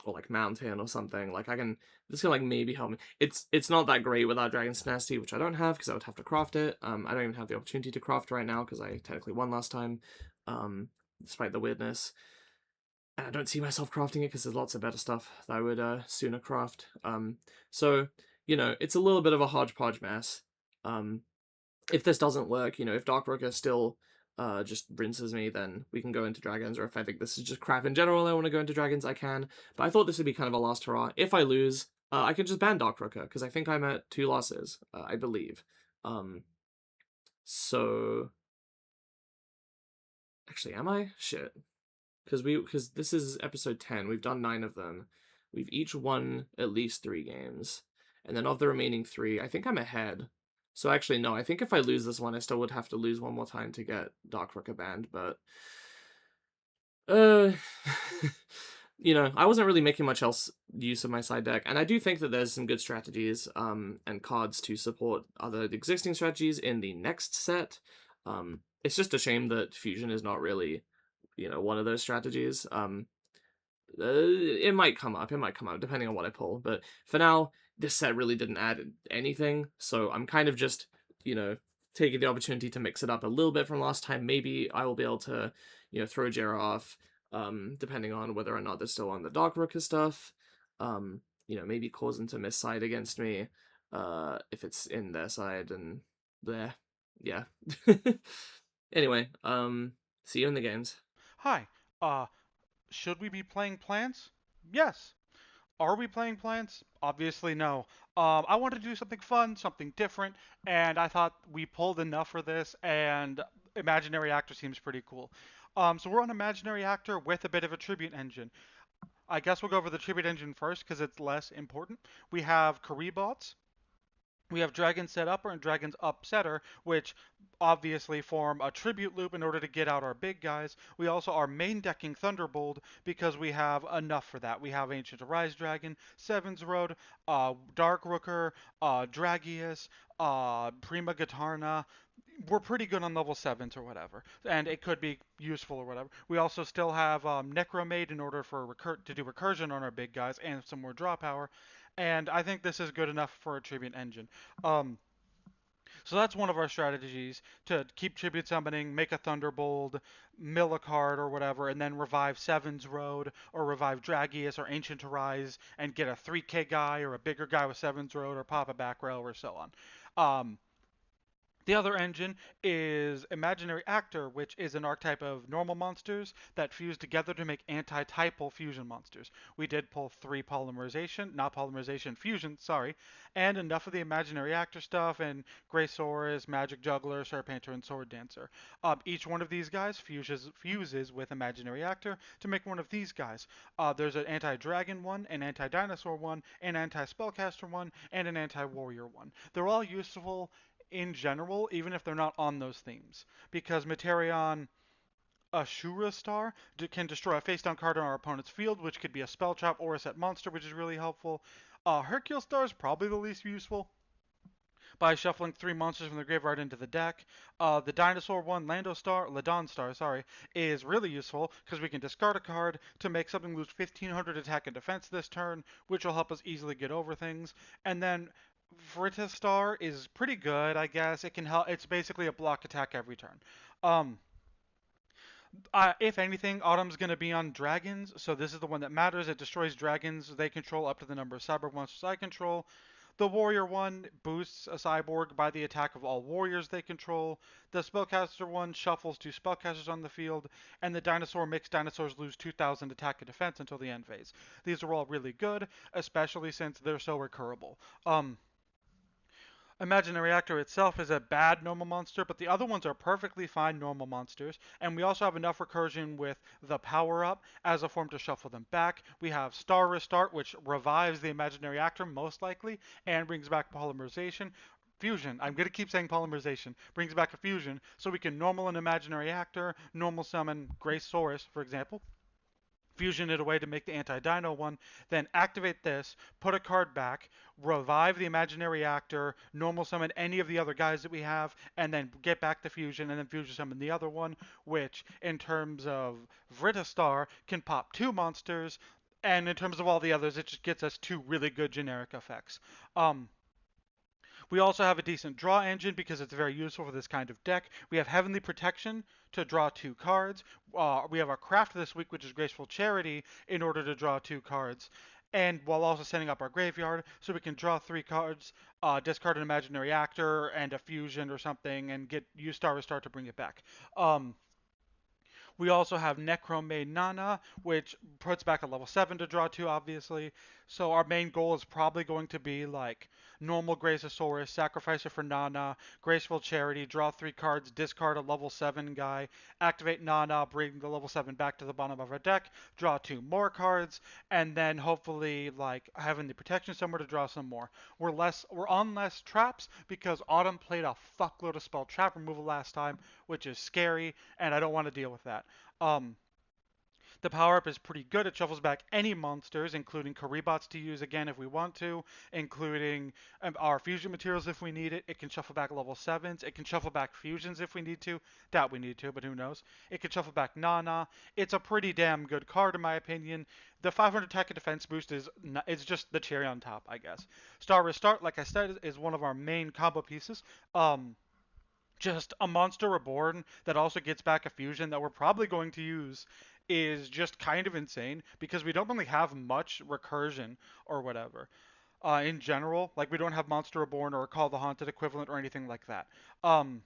or like mountain or something. Like I can this can like maybe help me. It's not that great without Dragon's Tenacity, which I don't have because I would have to craft it. I don't even have the opportunity to craft right now because I technically won last time, despite the weirdness. And I don't see myself crafting it because there's lots of better stuff that I would sooner craft. So it's a little bit of a hodgepodge mess. Um, if this doesn't work, if Dark Rooker still just rinses me, then we can go into dragons. Or if I think this is just crap in general, I want to go into dragons, I can. But I thought this would be kind of a last hurrah. If I lose, I can just ban Dark Rooker because I think I'm at 2 losses, I believe. So actually, am I? Shit. Because this is episode 10. We've done 9 of them. We've each won at least 3 games, and then of the remaining 3, I think I'm ahead. So actually, no. I think if I lose this one, I still would have to lose one more time to get Dark Rooker banned. But uh, I wasn't really making much else use of my side deck, and I do think that there's some good strategies and cards to support other existing strategies in the next set. It's just a shame that fusion is not really one of those strategies. It might come up. It might come up depending on what I pull. But for now, this set really didn't add anything, so I'm kind of just taking the opportunity to mix it up a little bit from last time. Maybe I will be able to throw Jira off, depending on whether or not they're still on the Dark Rooker stuff. Maybe cause them to miss side against me, if it's in their side and there. Yeah. Anyway, see you in the games. Hi. Uh, should we be playing plants? Yes. Are we playing plants? Obviously, no. I wanted to do something fun, something different, and I thought we pulled enough for this, and Imaginary Actor seems pretty cool. So we're on Imaginary Actor with a bit of a tribute engine. I guess we'll go over the tribute engine first because it's less important. We have Karibots, we have Dragon Set Upper and Dragon's Upsetter, which obviously form a tribute loop in order to get out our big guys. We also are main decking Thunderbolt because we have enough for that. We have Ancient Arise Dragon, Seven's Road, Dark Rooker, Dragius, Prima Gitarna. We're pretty good on level 7s or whatever, and it could be useful or whatever. We also still have Necromade in order for to do recursion on our big guys and some more draw power, and I think this is good enough for a tribute engine. Um, so that's one of our strategies to keep tribute summoning, make a Thunderbolt, mill a card or whatever, and then revive Seven's Road or revive Dragius or Ancient Arise and get a 3K guy or a bigger guy with Seven's Road or pop a back row or so on. The other engine is Imaginary Actor, which is an archetype of normal monsters that fuse together to make anti-typal fusion monsters. We did pull 3 polymerization, not polymerization, fusion, sorry, and enough of the Imaginary Actor stuff and Graysaurus, Magic Juggler, Serpentor, and Sword Dancer. Each one of these guys fuses with Imaginary Actor to make one of these guys. There's an anti-dragon one, an anti-dinosaur one, an anti-spellcaster one, and an anti-warrior one. They're all useful in general, even if they're not on those themes. Because Materion Ashura Star can destroy a face down card on our opponent's field, which could be a spell trap or a set monster, which is really helpful. Hercule Star is probably the least useful by shuffling 3 monsters from the graveyard into the deck. The Dinosaur one, Ladon Star, sorry, is really useful because we can discard a card to make something lose 1500 attack and defense this turn, which will help us easily get over things. And then Vritastar is pretty good, I guess. It can help. It's basically a block attack every turn. Um, if anything, Autumn's going to be on dragons, so this is the one that matters. It destroys dragons they control up to the number of cyborg monsters I control. The warrior one boosts a cyborg by the attack of all warriors they control. The spellcaster one shuffles 2 spellcasters on the field, and the dinosaur makes dinosaurs lose 2,000 attack and defense until the end phase. These are all really good, especially since they're so recurable. Imaginary Actor itself is a bad normal monster, but the other ones are perfectly fine normal monsters. And we also have enough recursion with the power up as a form to shuffle them back. We have Star Restart, which revives the Imaginary Actor most likely and brings back polymerization. Fusion. I'm going to keep saying polymerization. Brings back a fusion, so we can normal an Imaginary Actor, normal summon Graysaurus, for example, fusion it away to make the anti-dino one, then activate this, put a card back, revive the imaginary actor, normal summon any of the other guys that we have, and then get back the fusion, and then fusion summon the other one, which in terms of Vritastar can pop 2 monsters And in terms of all the others, it just gets us two really good generic effects. Um, we also have a decent draw engine because it's very useful for this kind of deck. We have Heavenly Protection to draw 2 cards. We have our craft this week, which is Graceful Charity, in order to draw 2 cards. And while also setting up our graveyard, so we can draw 3 cards, discard an imaginary actor and a fusion or something, and use Star Restart to bring it back. Um, we also have Necromade Nana, which puts back a level 7 to draw 2, obviously. So our main goal is probably going to be like normal Grazosaurus, sacrifice it for Nana, Graceful Charity, draw 3 cards, discard a level 7 guy, activate Nana, bring the level 7 back to the bottom of our deck, draw 2 more cards, and then hopefully like having the protection somewhere to draw some more. We're on less traps because Autumn played a fuckload of spell trap removal last time, which is scary, and I don't want to deal with that. Um, the power up is pretty good. It shuffles back any monsters, including Karibots to use again if we want to, including our fusion materials if we need it. It can shuffle back level 7s. It can shuffle back fusions if we need to. Doubt we need to, but who knows. It can shuffle back Nana. It's a pretty damn good card in my opinion. The 500 attack and defense boost is just the cherry on top, I guess. Star Restart, like I said, is one of our main combo pieces. Just a monster reborn that also gets back a fusion that we're probably going to use is just kind of insane because we don't really have much recursion or whatever. In general, like we don't have Monster Reborn or Call the Haunted equivalent or anything like that. Um,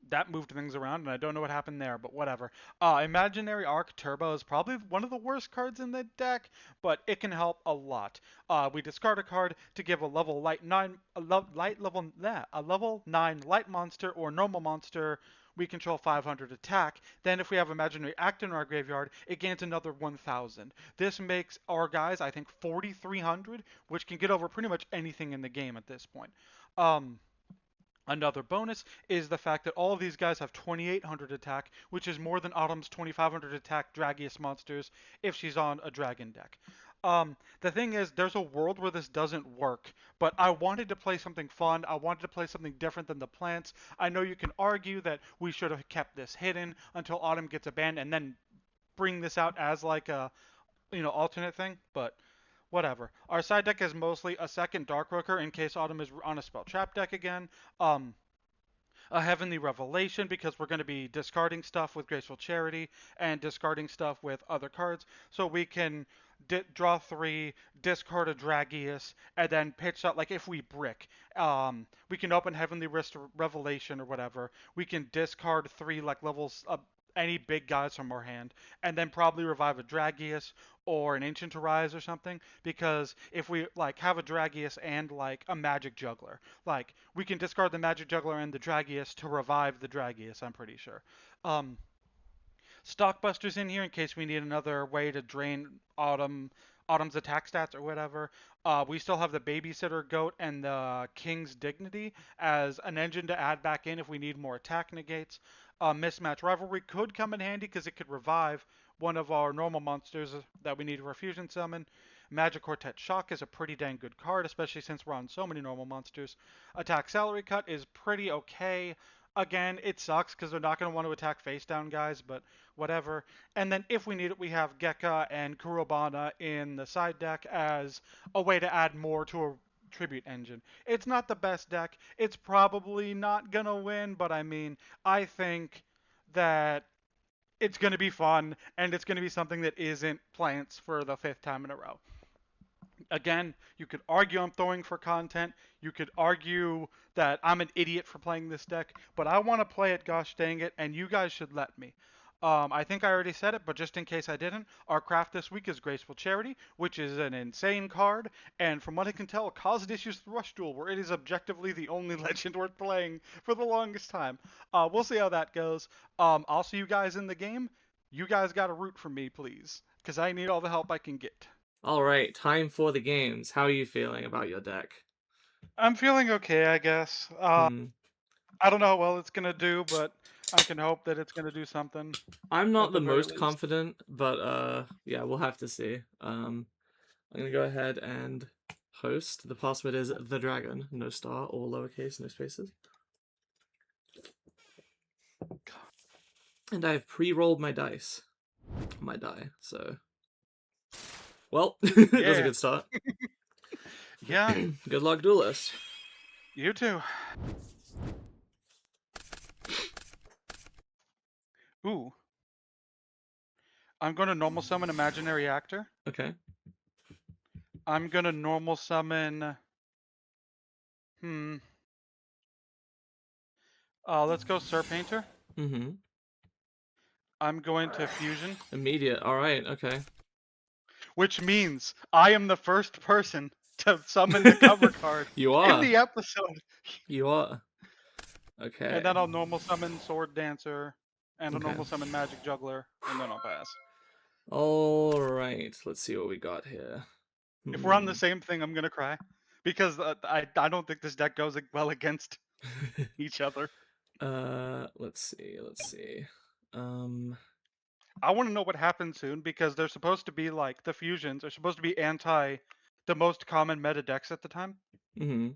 that moved things around, and I don't know what happened there, but whatever. Imaginary Arc Turbo is probably one of the worst cards in the deck, but it can help a lot. We discard a card to give a level light nine, a level 9 light monster or normal monster we control 500 attack. Then if we have Imaginary Act in our graveyard, it gains another 1000. This makes our guys, I think, 4300, which can get over pretty much anything in the game at this point. Um, Another bonus is the fact that all of these guys have 2800 attack, which is more than Autumn's 2500 attack Dragius monsters if she's on a dragon deck. The thing is, there's a world where this doesn't work, but I wanted to play something fun. I wanted to play something different than the plants. I know you can argue that we should have kept this hidden until Autumn gets a ban and then bring this out as like a, alternate thing, but whatever. Our side deck is mostly a second Darkroker in case Autumn is on a spell trap deck again. Um, a Heavenly Revelation because we're going to be discarding stuff with Graceful Charity and discarding stuff with other cards. So we can draw 3, discard a Dragius, and then pitch out, like if we brick, we can open Heavenly Revelation or whatever. We can discard 3 like levels, any big guys from our hand, and then probably revive a Dragius or an Ancient Arise or something. Because if we like have a Dragius and like a Magic Juggler, like we can discard the Magic Juggler and the Dragius to revive the Dragius. I'm pretty sure. Um, Stockbuster's in here in case we need another way to drain Autumn's attack stats or whatever. We still have the Babysitter Goat and the King's Dignity as an engine to add back in if we need more attack negates. Mismatch Rivalry could come in handy because it could revive one of our normal monsters that we need for a fusion summon. Magic Quartet Shock is a pretty dang good card, especially since we're on so many normal monsters. Attack Salary Cut is pretty okay. Again, it sucks because they're not going to want to attack face down guys, but whatever. And then if we need it, we have Gekka and Kurobana in the side deck as a way to add more to a tribute engine. It's not the best deck. It's probably not going to win, but I mean, I think that it's going to be fun and it's going to be something that isn't plants for the 5th time in a row. Again, you could argue I'm throwing for content. You could argue that I'm an idiot for playing this deck, but I want to play it, gosh dang it, and you guys should let me. I think I already said it, but just in case I didn't, our craft this week is Graceful Charity, which is an insane card, and from what I can tell, caused issues with Rush Duel, where it is objectively the only legend worth playing for the longest time. We'll see how that goes. I'll see you guys in the game. You guys got to root for me, please, because I need all the help I can get. All right, time for the games. How are you feeling about your deck? I'm feeling okay, I guess. Hmm. I don't know how well it's gonna do, but I can hope that it's gonna do something I'm at not the the very most least. confident, but yeah, we'll have to see. I'm gonna go ahead and host. The password is the dragon, no star, all lowercase, no spaces. And I've pre-rolled my die, so Well, it was a Yeah. good start. Yeah. Good luck, duelist. You too. Ooh. I'm going to normal summon imaginary actor. Okay. I'm going to normal summon. Hmm. Let's go Sir Painter. Mm-hmm. I'm going to fusion, Immediate. All right. Okay. which means I am the first person to summon the cover card You in are. the episode. You are. And Okay. then I'll normal summon Sword Dancer and a Okay. normal summon Magic Juggler, and then I'll pass. All right. Let's see what we got here. If we're on Hmm. the same thing, I'm gonna cry because I don't think this deck goes well against each other. Let's see. Let's see. Um. I want to know what happens soon because they're supposed to be like the fusions are supposed to be anti the most common meta decks at the time. Mm-hmm.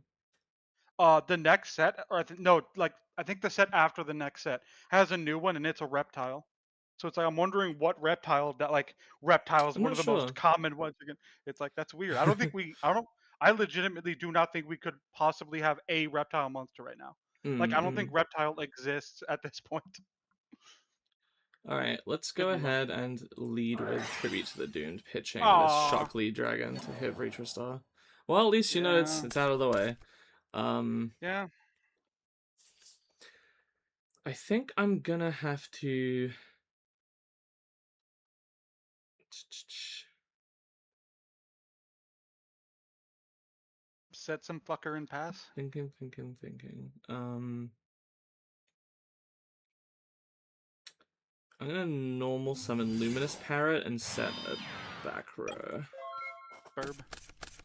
The next set, or no, like I think the set after the next set has a new one, and it's a reptile. So it's like I'm wondering what reptile that like reptile is I'm one not of the sure. most common ones. Again, it's like that's weird. I don't think we. I don't. I legitimately do not think we could possibly have a reptile monster right now. Like I don't think Mm-hmm. reptile exists at this point. All right, let's Could go be wrong. ahead and lead with Tribute to the Doomed, pitching this Aw, Shock Lead Dragon to hit Reacher Star. Well, at least you know yeah, it's out of the way. Um, yeah. I think I'm gonna have to Set some fucker and pass. thinking. I'm gonna normal summon Luminous Parrot and set a back row. Burb.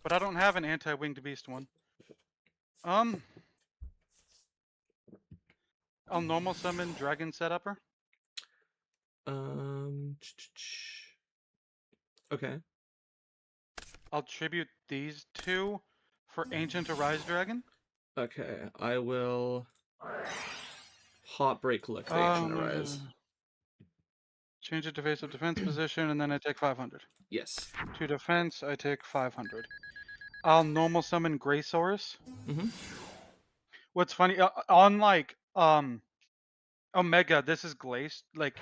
But I don't have an anti-winged beast one. Um, I'll normal summon dragon setupper. Um, okay, I'll tribute these two for Ancient Arise Dragon. okay. I will Heartbreak Look the Ancient Let me Arise. just change it to face up defense position, and then I take 500. Yes. To defense, I take 500. I'll normal summon Graysaurus. Mm-hmm. What's funny, on like Omega, this is Glace, like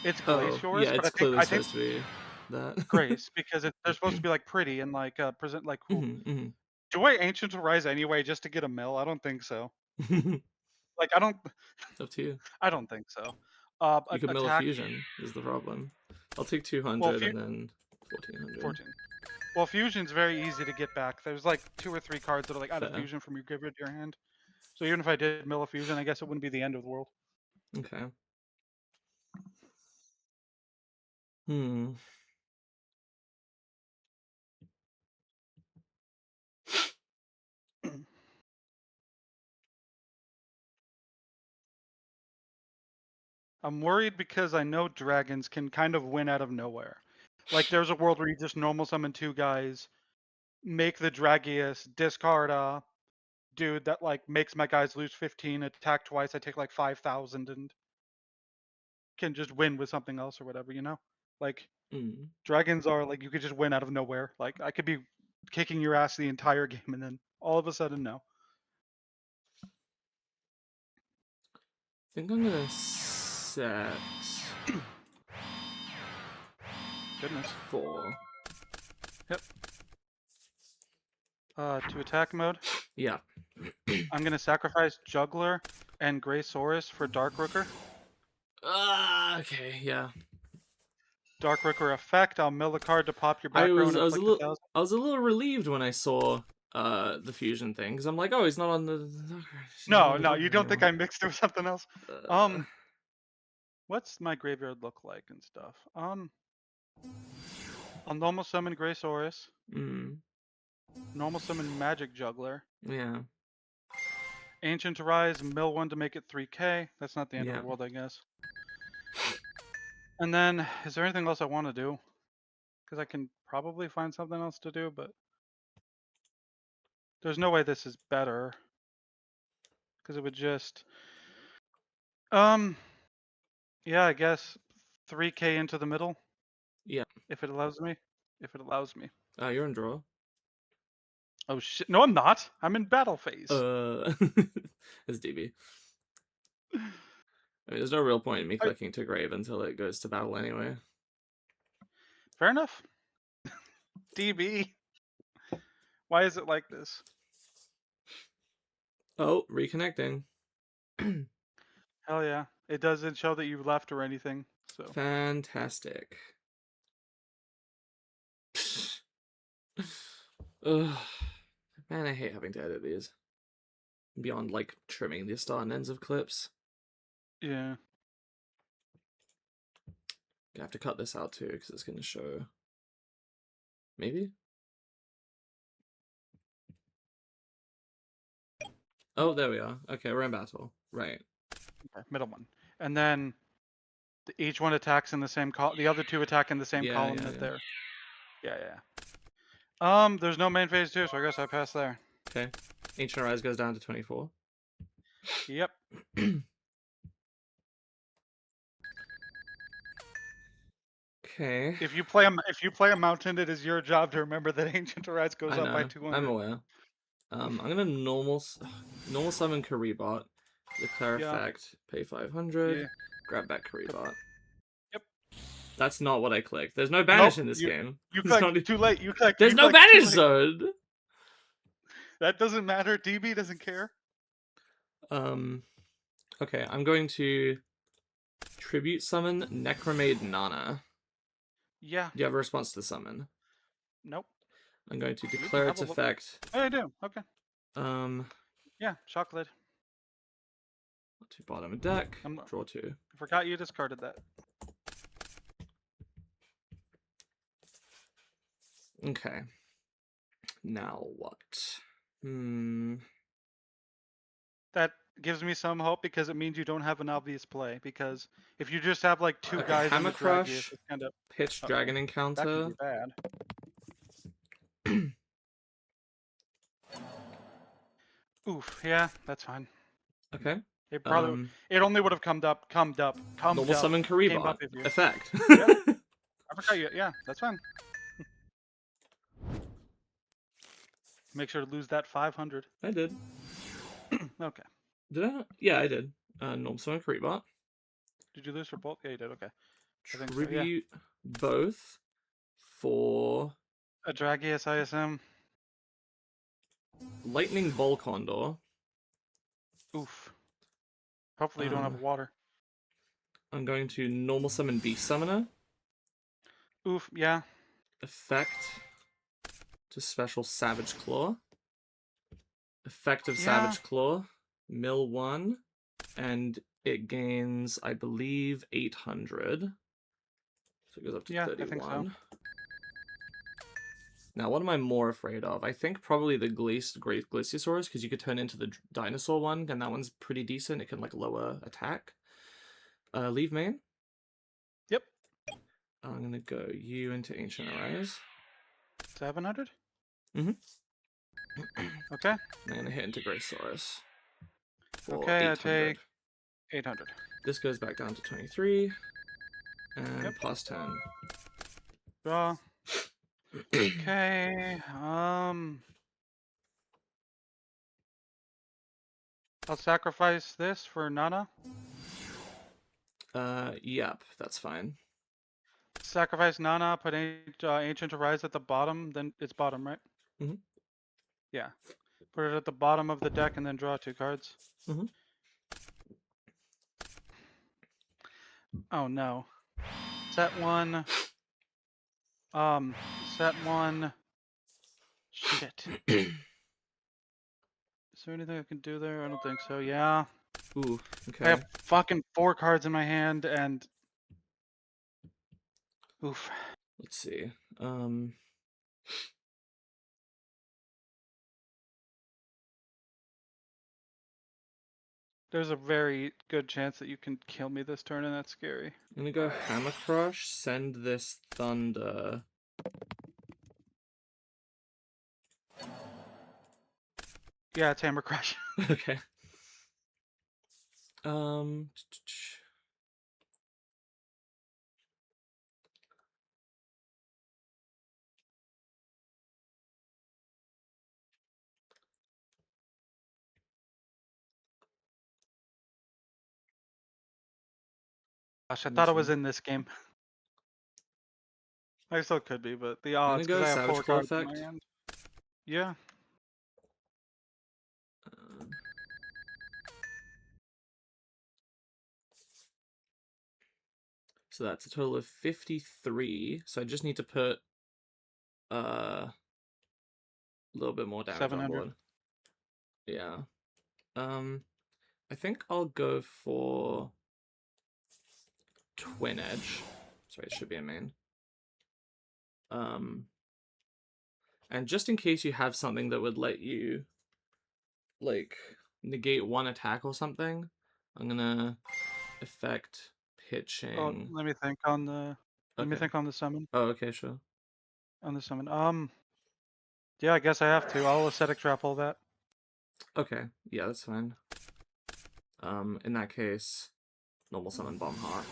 it's Oh, yeah, Glaciorus, but it's clearly I think supposed to be that. Grace because they're supposed to be like pretty and like present like cool. Mm-hmm, Do I Ancient Arise anyway just to get a mill? I don't think so. mm-hmm. Like I don't. Up to you. I don't think so. You could mill a Attack. fusion, is the problem. I'll take Well, 200 and then 1400. 14. Well, fusion's very easy to get back. There's like 2 or 3 cards that are like out of Fair. fusion from your graveyard to your hand. So even if I did mill a fusion, I guess it wouldn't be the end of the world. Okay. Hmm. I'm worried because I know dragons can kind of win out of nowhere. Like there's a world where you just normal summon 2 guys, make the Dragius, discard a dude that like makes my guys lose 15, attack twice, I take like 5,000 and can just win with something else or whatever, you know? Like Mm. dragons are like you could just win out of nowhere. Like I could be kicking your ass the entire game and then all of a sudden no. I think I'm gonna set Goodness. 4. Yep. To attack mode, Yeah. I'm gonna sacrifice Juggler and Graysaurus for Dark Rooker. Okay, yeah. Dark Rooker effect, I'll mill a card to pop your back row and inflict 1,000. I was a little relieved when I saw the fusion thing because I'm like, oh, he's not on he's not No, on the no, dark you don't think anymore. I mixed it with something else? Uh, What's my graveyard look like and stuff? I'll normal summon Graysaurus, mm, normal summon Magic Juggler, yeah, Ancient Arise, mill one to make it 3k. That's not the end of yeah. the world, I guess. And then, is there anything else I want to do? Because I can probably find something else to do, but there's no way this is better. Because it would just, um, yeah, I guess 3k into the middle Yeah. if it allows me. if it allows me. You're in draw. Oh shit! No, I'm not. I'm in battle phase. It's DB. I mean, there's no real point in me Alright, clicking to grave until it goes to battle anyway. fair enough. DB. Why is it like this? Oh, reconnecting. Hell yeah! It doesn't show that you left or anything. So Fantastic. Ugh. Man, I hate having to edit these. Beyond, like, trimming the start and ends of clips. yeah. I have to cut this out too, because it's going to show... Maybe? Oh, there we are. Okay, we're in battle. Right. Okay, middle one, and then each one attacks in the same column. The other two attack in the same column that they're. Yeah, yeah. There's no main phase 2, so I guess I pass there. Okay. Ancient Rise goes down to 24. Yep. Okay. If you play a mountain, it is your job to remember that Ancient Arise goes I up by know. 200. I'm aware. I'm gonna normal summon Karibot. Declare Yeah. effect. Pay 500. Yeah. Grab back Karibot. Yep. That's not what I clicked. There's no banish Nope, in this game. You It's clicked not... too late. You clicked. There's you no clicked too banish late. zone. That doesn't matter. DB doesn't care. Okay, I'm going to tribute summon Necromaid Nana. Yeah. Do you have a response to the summon? Nope. I'm going to You can declare have its a look. effect. Oh, I do. Okay. Yeah, shock lid. To bottom of deck. Draw 2. I forgot you discarded that. Okay. Now what? That gives me some hope because it means you don't have an obvious play. Because if you just have like two guys in the Dragius, it's kind of pitch dragon that encounter. could be bad. Oof. Yeah, that's fine. Okay. It probably it only would have come up. Normal summon Karibot. Effect. Yeah. I forgot you. Yeah, that's fine. Make sure to lose that 500. I did. Okay. Did I? Yeah, I did. Normal summon Karibot. Did you lose for both? Yeah, you did. Okay. Tribute both for a Dragius ISM. Lightning Volcondor. Oof. Hopefully you don't have water. I'm going to normal summon Beast Summoner. Oof, yeah. Effect to special Savage Claw. Effect of Savage Claw. Mill 1. And it gains, I believe, 800. So it goes up to 31. I think so. Now, what am I more afraid of? I think probably the Great Glaciosaurus, because you could turn into the dinosaur one, and that one's pretty decent. It can, like, lower attack. Leave main. Yep. I'm going to go you into Ancient Arise. 700? Mm-hmm. Okay. I'm going to hit into Graciosaurus. Okay, 800. I take 800. This goes back down to 23. And plus 10. Draw. Okay. I'll sacrifice this for Nana. Yep, that's fine. Sacrifice Nana, put Ancient Arise at the bottom, then it's bottom, right? Mm-hmm. Yeah. Put it at the bottom of the deck and then draw 2 cards. Mm-hmm. Oh no. Set 1. Set 1. Shit. Is there anything I can do there? I don't think so. Yeah. Ooh, okay. I have fucking 4 cards in my hand and... Oof. Let's see. There's a very good chance that you can kill me this turn, and that's scary. I'm gonna go Hammer Crush, send this Thunder. Yeah, it's Hammer Crush. Okay. Gosh, I Let me thought it see. was in this game. I still could be, but the I'm gonna odds, because go I have Savage 4 Claw cards in my effect. hand. Yeah. Uh, so that's a total of 53. So I just need to put a little bit more damage on 700. board. Yeah. I think I'll go for Twin Edge. Sorry, it should be a main. And just in case you have something that would let you like negate one attack or something, I'm gonna effect Oh, pitching. let me think on the. Let me Okay. think on the summon. Oh, okay, sure. On the summon. Yeah, I guess I have to. I'll ascetic trap all that. Okay, yeah, that's fine. In that case, normal summon Bomb Heart.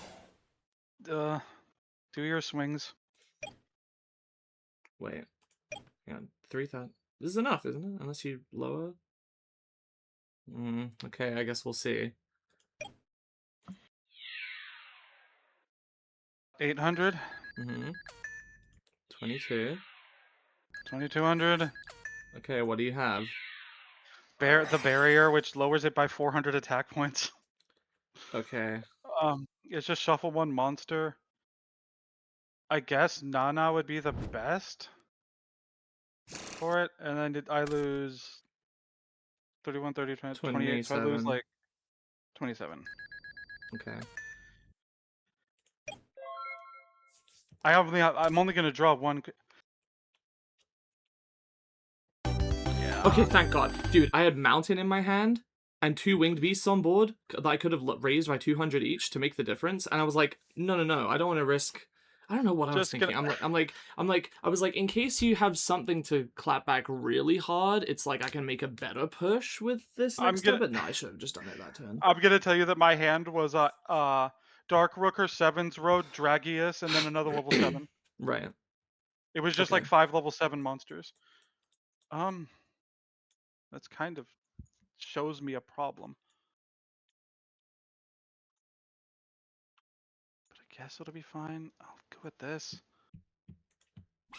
Do your swings. Wait, hang on. 3,000. This is enough, isn't it? Unless you lower. Okay, I guess we'll see. 800. 22. 2200. Okay, what do you have? The barrier, which lowers it by 400 attack points. Okay. It's just shuffle one monster. I guess Nana would be the best for it, and then I lose 31, 30, 20, 28, so I lose 27. like 27. Okay. I'm only gonna draw one. Okay, Yeah. thank God. Dude, I had Mountain in my hand and 2 Winged Beasts on board that I could have raised by 200 each to make the difference. And I was like, no, I don't want to risk. I don't know what I was Just gonna. thinking. I was like, in case you have something to clap back really hard, it's like I can make a better push with this I'm next turn. gonna. But no, I should have just done it that turn. I'm gonna tell you that my hand was Dark Rooker, Sevens Road, Dragius, and then another level 7. Right. It was just Okay. like 5 level 7 monsters. Um, that's kind of shows me a problem. But I guess it'll be fine. I'll go with this.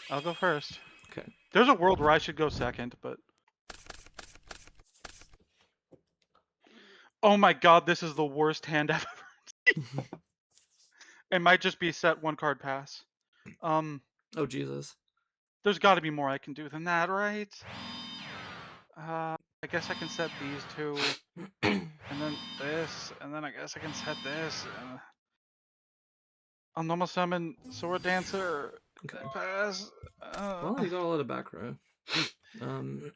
I'll go first. Okay. There's a world where I should go second, but oh my god, this is the worst hand I've ever. It might just be set 1 card pass. Oh Jesus. There's got to be more I can do than that, right? I guess I can set these 2, and then this, and then I guess I can set this. I'll normal summon Sword Dancer. Okay. Pass. Well, you got a lot of back row. Um.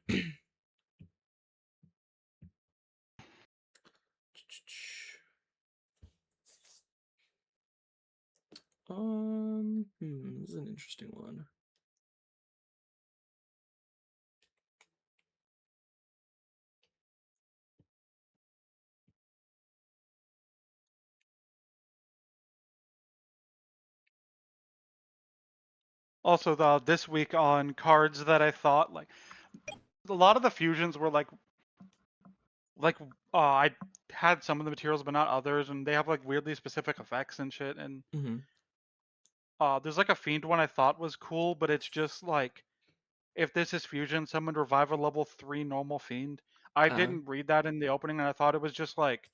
This is an interesting one. Also, this week on cards that I thought like a lot of the fusions were like I had some of the materials but not others, and they have like weirdly specific effects and shit. And there's like a fiend one I thought was cool, but it's just like if this is fusion, someone revive a level 3 normal fiend. I didn't read that in the opening, and I thought it was just like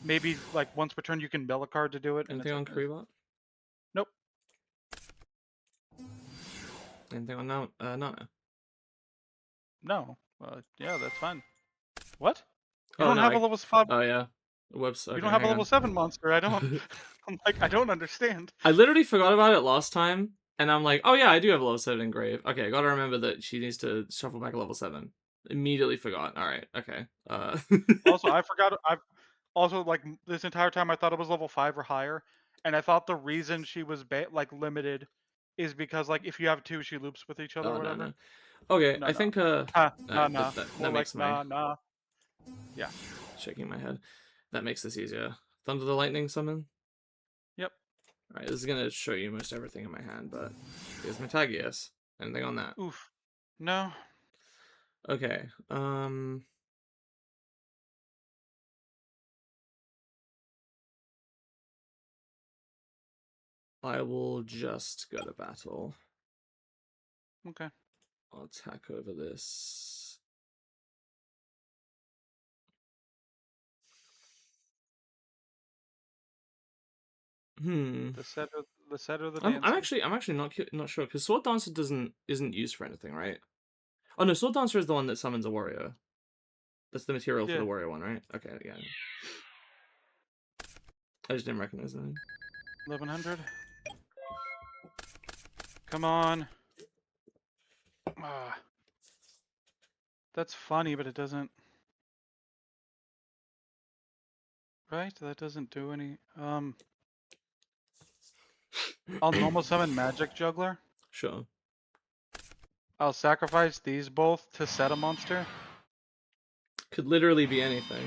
maybe like once per turn you can mill a card to do it, and Anything it's like on Kribot? nope. Anything on Nana? No. Yeah, that's fine. What? You Oh don't no, have a level 5. oh yeah. Whoops. You Okay, don't have a hang level on. 7 monster. I don't. I'm like, I don't understand. I literally forgot about it last time, and I'm like, oh yeah, I do have a level 7 engrave. Okay, I gotta remember that she needs to shuffle back a level 7. Immediately forgot. All right. Okay. Also, I forgot. I've also like this entire time I thought it was level 5 or higher, and I thought the reason she was like limited is because like if you have 2, she loops with each other Oh or no whatever. no. Okay, No, I no. think Nah, nah. that More like makes my nah, nah. Yeah. shaking my head. That makes this easier. Thunder the Lightning summon. Yep. Alright, this is gonna show you most everything in my hand, but here's Metagius. Anything on that? Oof. No. Okay. I will just go to battle. Okay. I'll attack over this. The set or the I'm dancing? actually not sure because Sword Dancer isn't used for anything, right? Oh no, Sword Dancer is the one that summons a warrior. That's the material for Yeah. the warrior one, right? Okay, yeah. I just didn't recognize that. 1100. Come on. Ah, that's funny, but it doesn't. Right? That doesn't do any. I'll normal summon Magic Juggler. Sure. I'll sacrifice these both to set a monster. Could literally be anything.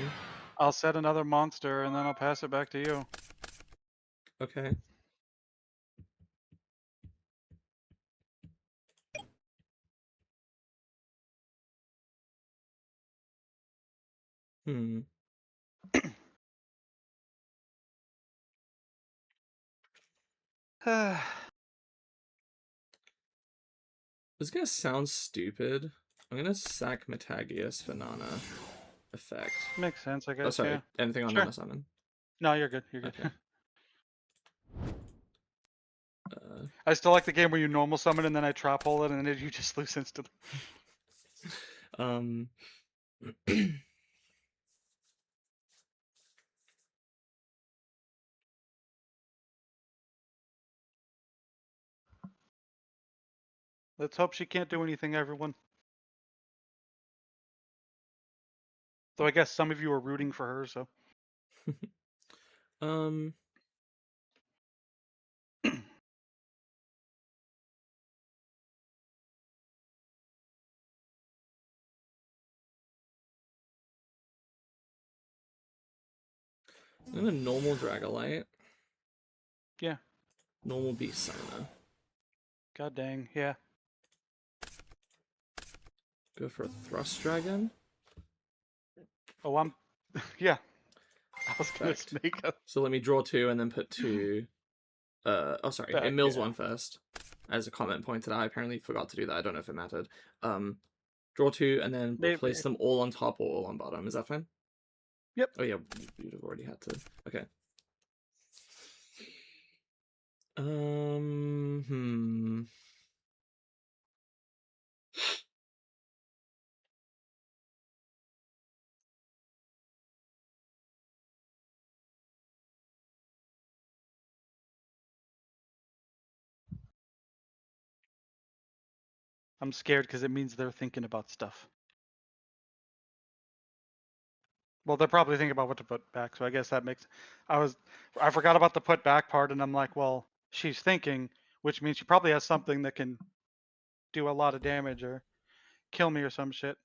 I'll set another monster, and then I'll pass it back to you. Okay. Hmm. This is gonna sound stupid. I'm gonna sack Metagius for Nana effect. Makes sense, I Oh, guess, yeah. sorry. Anything on Sure. Nana summon? No, you're good, you're good. Okay. Uh, I still like the game where you normal summon and then I trap hole it and then you just lose instantly. um. Let's hope she can't do anything, everyone. Though I guess some of you are rooting for her, so. um. I'm gonna normal Dragonite. Yeah. Normal Beast Summoner. God dang, yeah. Go for a Thrust Dragon. Oh, I'm. Yeah. I was gonna Effect. snake up. So let me draw 2 and then put 2. Oh, sorry. It Back, mills yeah. 1 first. As a comment pointed out, I apparently forgot to do that. I don't know if it mattered. Draw 2 and then Maybe. place them all on top or all on bottom. Is that fine? Yep. Oh yeah, you'd have already had to. Okay. Hmm. I'm scared because it means they're thinking about stuff. Well, they're probably thinking about what to put back, so I guess that makes. I forgot about the put back part, and I'm like, well, she's thinking, which means she probably has something that can do a lot of damage or kill me or some shit.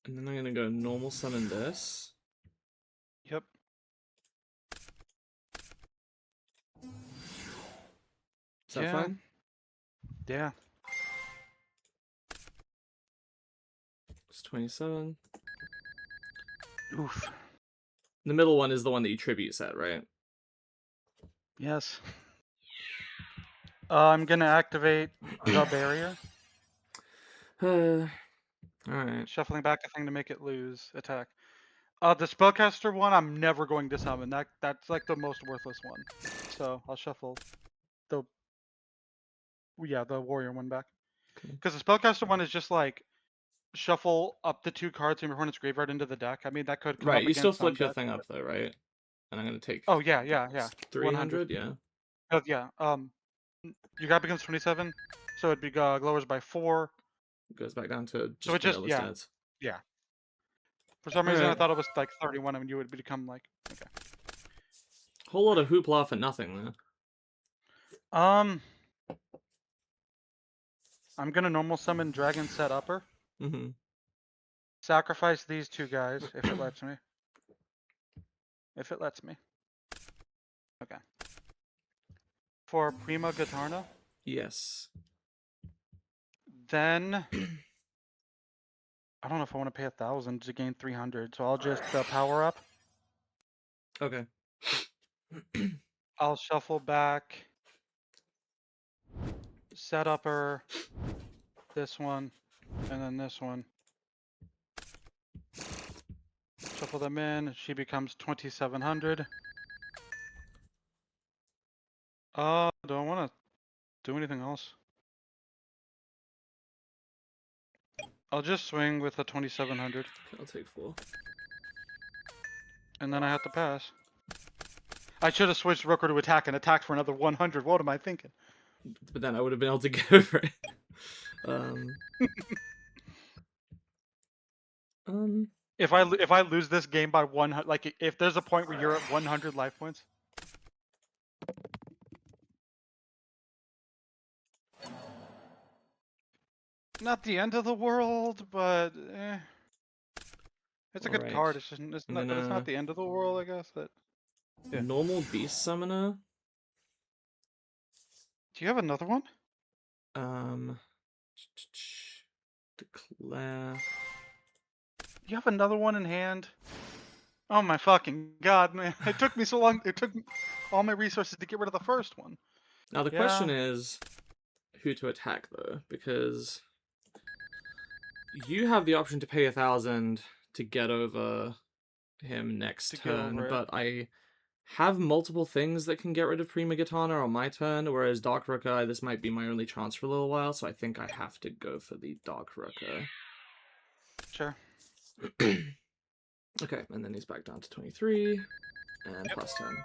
And then I'm gonna go normal summon this. Yep. Is that Yeah. fine? Yeah. It's 27. Oof. The middle one is the one that you tribute set, right? Yes. I'm gonna activate the barrier, Alright. shuffling back a thing to make it lose attack. The spellcaster one, I'm never going to summon. That's like the most worthless one. So I'll shuffle the the warrior one back. Okay. Because the spellcaster one is just like shuffle up the 2 cards from your opponent's graveyard into the deck. I mean, that could come Right, up you still against some flip your decks. thing up though, right? And I'm gonna take Oh yeah. 100. 300, yeah. Yeah. Your guy becomes 27, so it'd be lowers by 4. Goes back down to So it just just vanilla stats. yeah. For some reason, I Alright. thought it was like 31, and you would become like okay. Whole lot of hoopla for nothing there. I'm gonna normal summon Dragon Set Upper. Mm-hmm. Sacrifice these 2 guys if it lets me. If it lets me. Okay. For Prima Gatarna. Yes. Then I don't know if I want to pay 1,000 to gain 300, so I'll just power up. Okay. I'll shuffle back, set upper, this one, and then this one. Shuffle them in. She becomes 2,700. Do I want to do anything else? I'll just swing with a 2,700. I'll take 4. And then I have to pass. I should have switched Rooker to attack and attacked for another 100. What am I thinking? But then I would have been able to get over it. If I lose this game by 100, like if there's a point where you're at 100 life points. Not the end of the world, but it's a good card. It's just but it's not the end of the world, I guess. Yeah. Normal beast summoner. Do you have another one? Declare. You have another one in hand? Oh my fucking god, man! It took me so long. It took all my resources to get rid of the first one. Now the question is, who to attack though, because you have the option to pay 1,000 to get over him next turn, but I have multiple things that can get rid of Prima Gitana on my turn, whereas Dark Rooker, this might be my only chance for a little while, so I think I have to go for the Dark Rooker. Sure. Okay, and then he's back down to 23, and plus 10.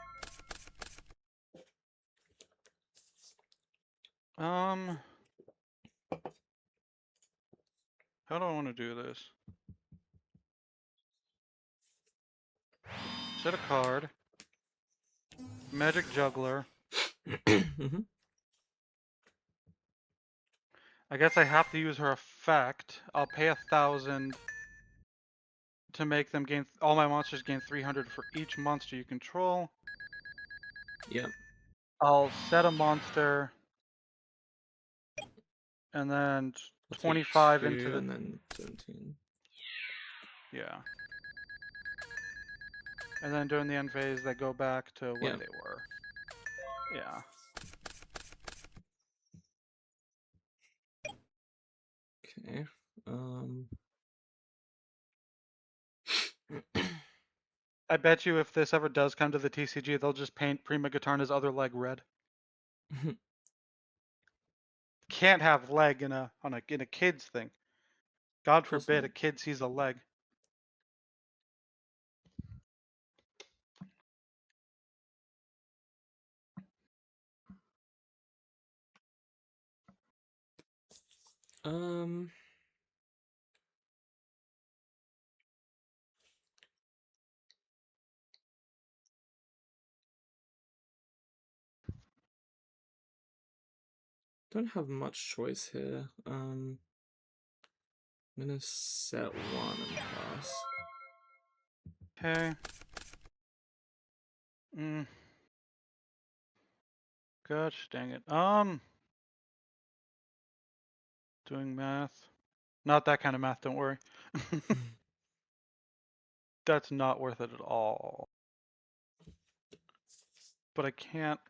How do I want to do this? Set a card. Magic Juggler. I guess I have to use her effect. I'll pay 1,000 to make them gain. All my monsters gain 300 for each monster you control. Yep. I'll set a monster, and then 25 into the. And then 17. Yeah. And then during the end phase, they go back to what they were. Yeah. Okay. I bet you if this ever does come to the TCG, they'll just paint Prima Gitana's other leg red. Can't have leg in a kid's thing. God forbid a kid sees a leg. Don't have much choice here. I'm gonna set 1 and pass. Okay. Gosh dang it. Doing math. Not that kind of math, don't worry. That's not worth it at all. But I can't.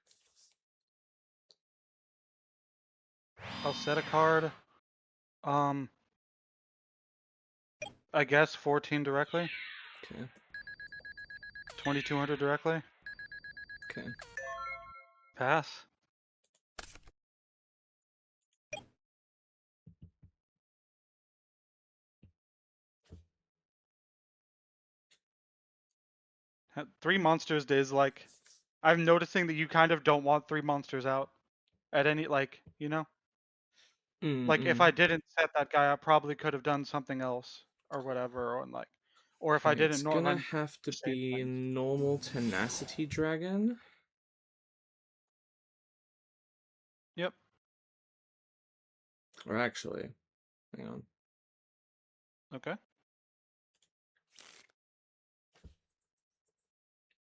I'll set a card. I guess 14 directly. Okay. 2,200 directly. Okay. Pass. Three monsters is like, I'm noticing that you kind of don't want 3 monsters out at any, like, you know? Like, if I didn't set that guy, I probably could have done something else or whatever, or if I didn't. It's gonna have to be normal Tenacity Dragon. Yep. Or actually, hang on. Okay.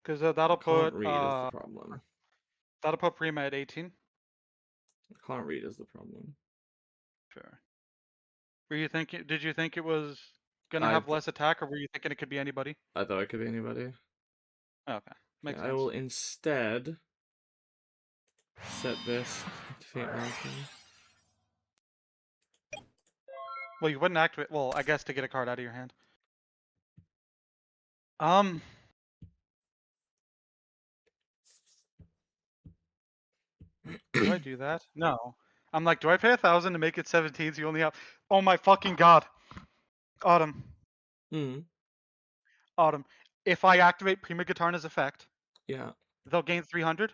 Because that'll put. Can't read is the problem. That'll put Prima at 18. Can't read is the problem. Sure. Were you thinking? Did you think it was gonna have less attack, or were you thinking it could be anybody? I thought it could be anybody. Okay, makes Okay, I sense. will instead set this activate mountain. Well, you wouldn't activate. Well, I guess to get a card out of your hand. Do I do that? No. I'm like, do I pay 1,000 to make it 17 so you only have... Oh my fucking god. Autumn. Hmm. Autumn. If I activate Prima Guitarna's effect, Yeah. they'll gain 300.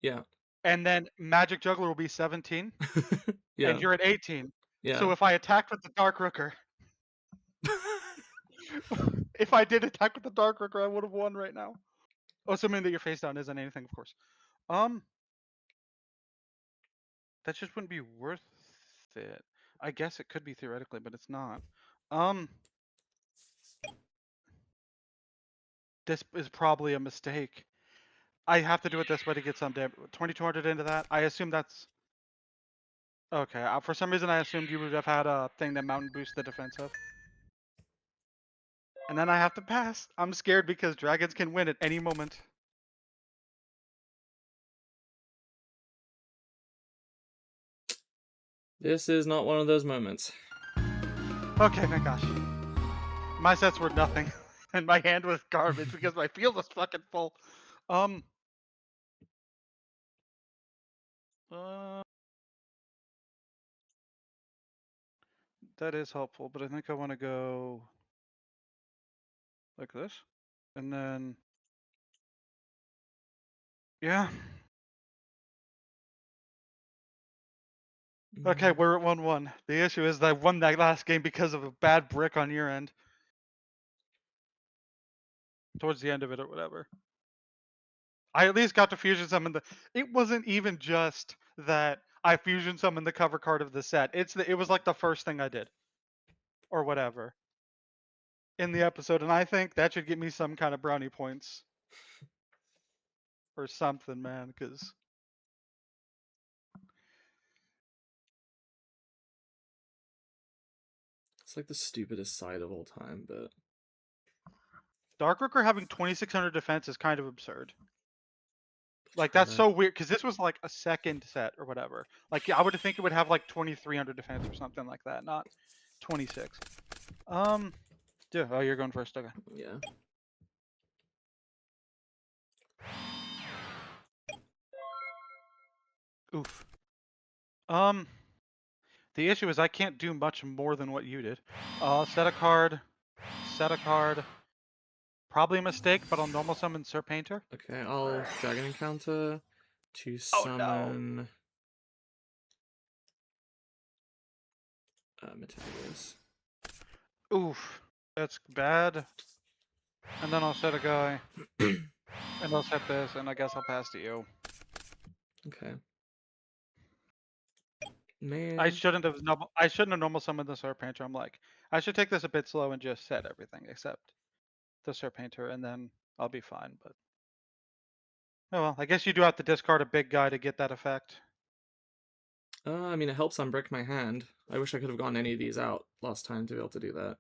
Yeah. And then Magic Juggler will be 17. Yeah. And you're at 18. Yeah. So if I attacked with the Dark Rooker... if I did attack with the Dark Rooker, I would have won right now. Assuming that your face down isn't anything, of course. That just wouldn't be worth it. I guess it could be theoretically, but it's not. This is probably a mistake. I have to do it this way to get some damage. 2,200 into that. I assume that's... Okay, for some reason I assumed you would have had a thing that mountain boosts the defensive. And then I have to pass. I'm scared because dragons can win at any moment. This is not one of those moments. Okay, my gosh. My sets were nothing. And my hand was garbage because my field was fucking full. That is helpful, but I think I want to go like this. And then... Yeah. Okay, we're at 1-1. The issue is that I won that last game because of a bad brick on your end. Towards the end of it or whatever. I at least got to fusion summon the... It wasn't even just that I fusion summoned the cover card of the set. It was like the first thing I did. Or whatever. In the episode, and I think that should get me some kind of brownie points. Or something, man, because... It's like the stupidest side of all time, but... Dark Rooker having 2,600 defense is kind of absurd. Like, that's so weird, because this was like a second set or whatever. Like, I would think it would have like 2,300 defense or something like that, not 26. Yeah, oh, you're going first, okay. Yeah. Oof. The issue is I can't do much more than what you did. Set a card. Set a card. Probably a mistake, but I'll normal summon Sir Painter. Okay, I'll Dragon Encounter to summon... Materials. Oof. That's bad. And then I'll set a guy. And I'll set this, and I guess I'll pass to you. Okay. Man. I shouldn't have normal summoned the Sir Painter. I'm like, I should take this a bit slow and just set everything except the Sir Painter, and then I'll be fine. But oh well, I guess you do have to discard a big guy to get that effect. I mean, it helps unbrick my hand. I wish I could have gotten any of these out last time to be able to do that.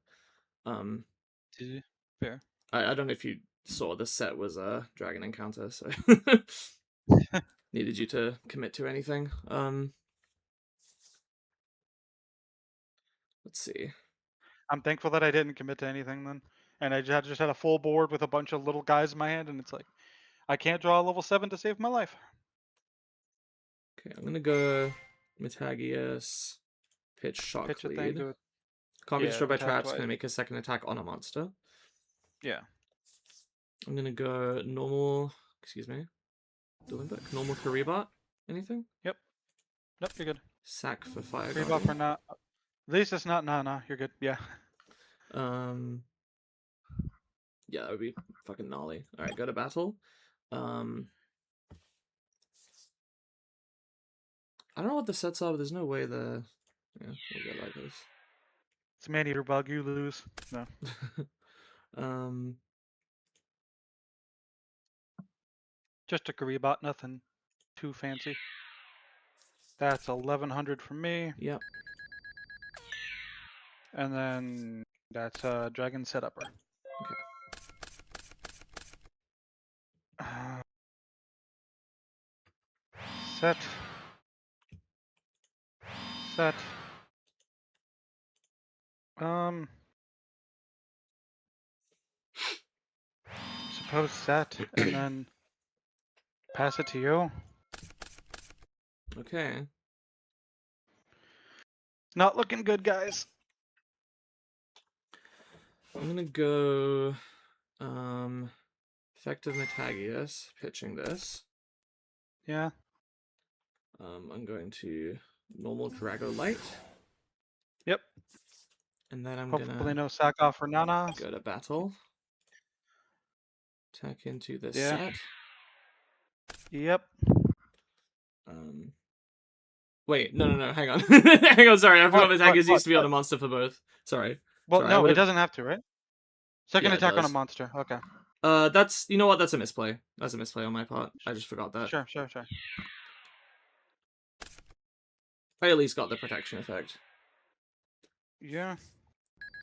Fair. I don't know if you saw the set was a Dragon Encounter, so needed you to commit to anything. Let's see. I'm thankful that I didn't commit to anything then, and I just had a full board with a bunch of little guys in my hand, and it's like, I can't draw a level 7 to save my life. Okay, I'm gonna go Metagius, pitch Shock Lead. Can't be destroyed by traps, gonna make a second attack on a monster. Yeah. I'm gonna go normal, excuse me, normal Karibot. Anything? Yep. Nope, you're good. Sack for Fire Karibot for not. At least it's not nah, you're good. Yeah. Yeah, that would be fucking gnarly. Alright, go to battle. I don't know what the sets are, but there's no way the... Yeah, we'll go like this. It's Man-Eater Bug, you lose. No. Just a Karibot, nothing too fancy. That's 1,100 from me. Yep. And then That's Dragon Setupper. Okay. Set. Set. Suppose set, and then pass it to you. Okay. Not looking good, guys. I'm gonna go effective Metagius, pitching this. Yeah. I'm going to normal Dragolite. Yep. And then I'm Hopefully gonna no sack off for Nana. go to battle. Attack into this Yeah. set. Yep. Wait, no, hang on. Hang on, sorry, I forgot Metagius used to be on a monster for both. Sorry. Well, Sorry, no, it doesn't have to, right? Second Yeah, it attack on a does. monster. Okay. That's, you know what, that's a misplay. That's a misplay on my part. I just forgot that. Sure. I at least got the protection effect. Yeah.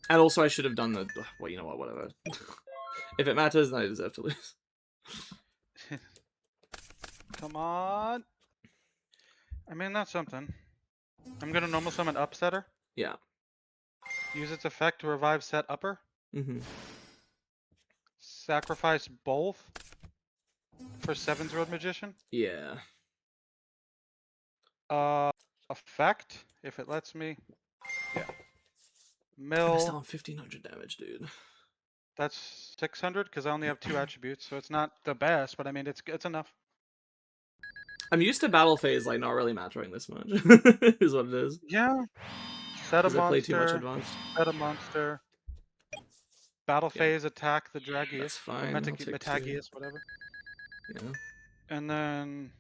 And also I should have done the... Well, you know what, whatever. If it matters, then I deserve to lose. Come on. I mean, that's something. I'm gonna normal summon Upsetter. Yeah. Use its effect to revive set upper. Mm-hmm. Sacrifice both for 7's Road Magician. Yeah. Effect, if it lets me. Yeah. I'm Mill. still on 1500 damage, dude. That's 600 because I only have 2 attributes, so it's not the best, but I mean, it's enough. I'm used to battle phase like not really mattering this much. Is what it is. Yeah. Set a Because I play too much monster. advanced. Set a monster. Battle phase, attack the Dragius. That's fine. Or I'll take Metagius, whatever. Yeah. And then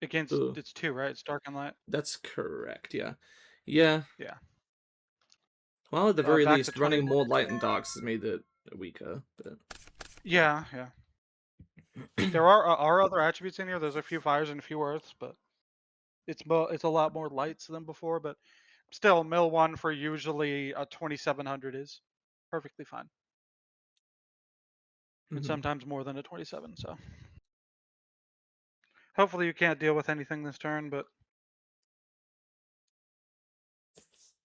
against Ooh. it's 2, right? It's dark and light. That's correct. Yeah. Yeah. Yeah. Well, at the very Back least, to running 20. more light and darks has made it weaker. But Yeah. There are other attributes in here. There's a few fires and a few earths, but it's a lot more lights than before. But still, mill 1 for usually a 2700 is perfectly fine. And sometimes more than a 27. So hopefully you can't deal with anything this turn, but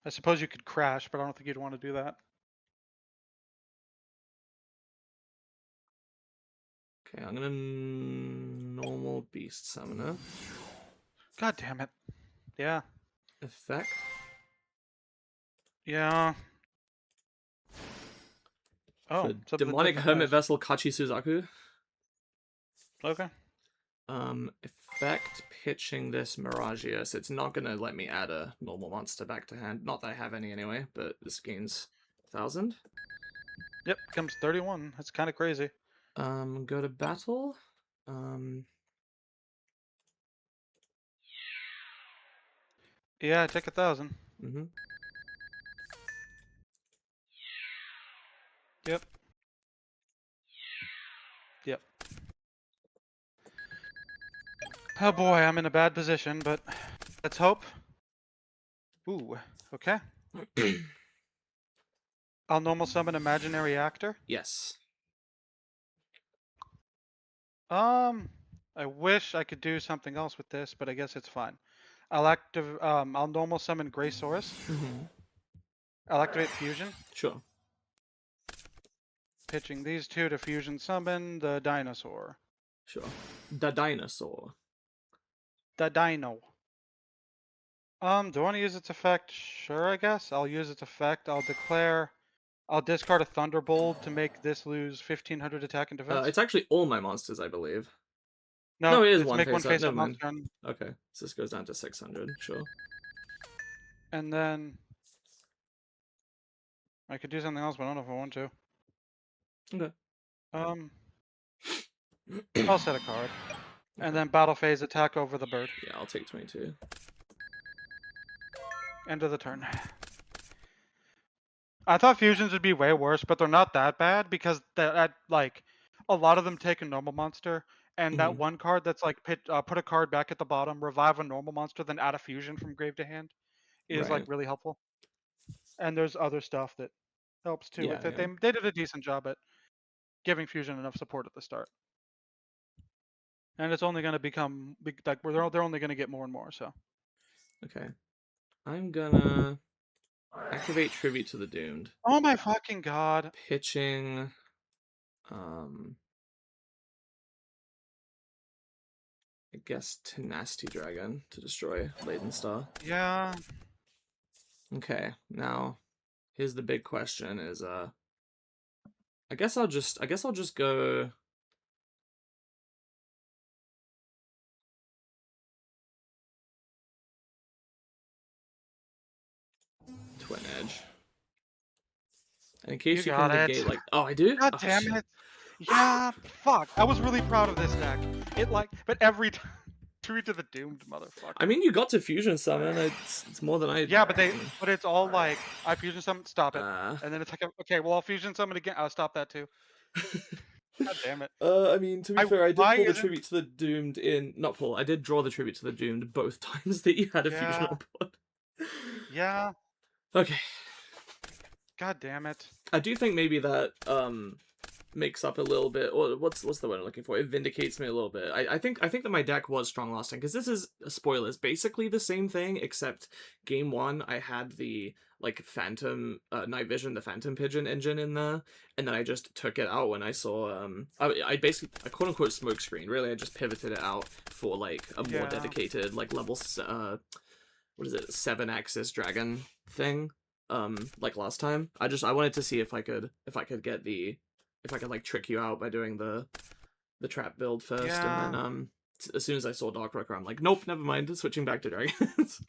I suppose you could crash, but I don't think you'd want to do that. Okay, I'm gonna normal beast summoner. God damn it. Yeah. Effect. Yeah. Oh, For demonic hermit vessel Kachi Suzaku. Okay. Effect pitching this Miragius. It's not gonna let me add a normal monster back to hand. Not that I have any anyway, but this gains 1000. Yep, comes 31. That's kind of crazy. Go to battle. Yeah, take 1000. Mm-hmm. Yep. Oh boy, I'm in a bad position, but let's hope. Ooh, okay. I'll normal summon imaginary actor. Yes. I wish I could do something else with this, but I guess it's fine. I'll normal summon Greysaurus. Mm-hmm. I'll activate fusion. Sure. Pitching these 2 to fusion summon the dinosaur. Sure. The dinosaur. The dino. Do I want to use its effect? Sure, I guess. I'll use its effect. I'll discard a Thunderbolt to make this lose 1500 attack and defense. It's actually all my monsters, I believe. No, it is it's one make face one up. face Never up mind. monster. Okay, so this goes down to 600. Sure. And then I could do something else, but I don't know if I want to. Okay. I'll set a card. And then battle phase attack over the bird. Yeah, I'll take 22. End of the turn. I thought fusions would be way worse, but they're not that bad because like a lot of them take a normal monster, and that one card that's like put a card back at the bottom, revive a normal monster, then add a fusion from grave to hand is like really helpful. And there's other stuff that helps too Yeah, with it. yeah. They did a decent job at giving fusion enough support at the start, and it's only going to become like they're only going to get more and more. So Okay. I'm gonna activate Tribute to the Doomed. oh my fucking god. Pitching um I guess Tenacity Dragon to destroy Laden Star. Yeah. Okay, now here's the big question is I guess I'll just go Twin Edge. And in You case you can got it. negate like I do? God Oh damn shit. it. Yeah, fuck. I was really proud of this deck. It like, but every time, Tribute to the Doomed, I motherfucker. mean you got to Fusion Summon, it's more than I Yeah, but it's all like, I fusion summon, stop it, uh and then it's like, okay, well I'll fusion summon again. I'll stop that too. God damn it. I mean, to be fair, I did Why pull the isn't? tribute to the Doomed in not pull. I did draw the tribute to the Doomed both times that you had a fusion Yeah, on board. yeah. Okay, God damn it. I do think maybe that makes up a little bit, or what's the word I'm looking for? It vindicates me a little bit. I think that my deck was strong last time because this is spoilers, basically the same thing except game one I had the like Phantom Night Vision, the Phantom Pigeon engine in there, and then I just took it out when I saw I basically a quote unquote smoke screen. Really, I just pivoted it out for like a more Yeah, dedicated like level what is it 7 axis dragon thing like last time. I wanted to see if I could like trick you out by doing the trap build first, and then yeah. as soon as I saw Dark Rocker, I'm like, nope, never mind, switching back to dragons.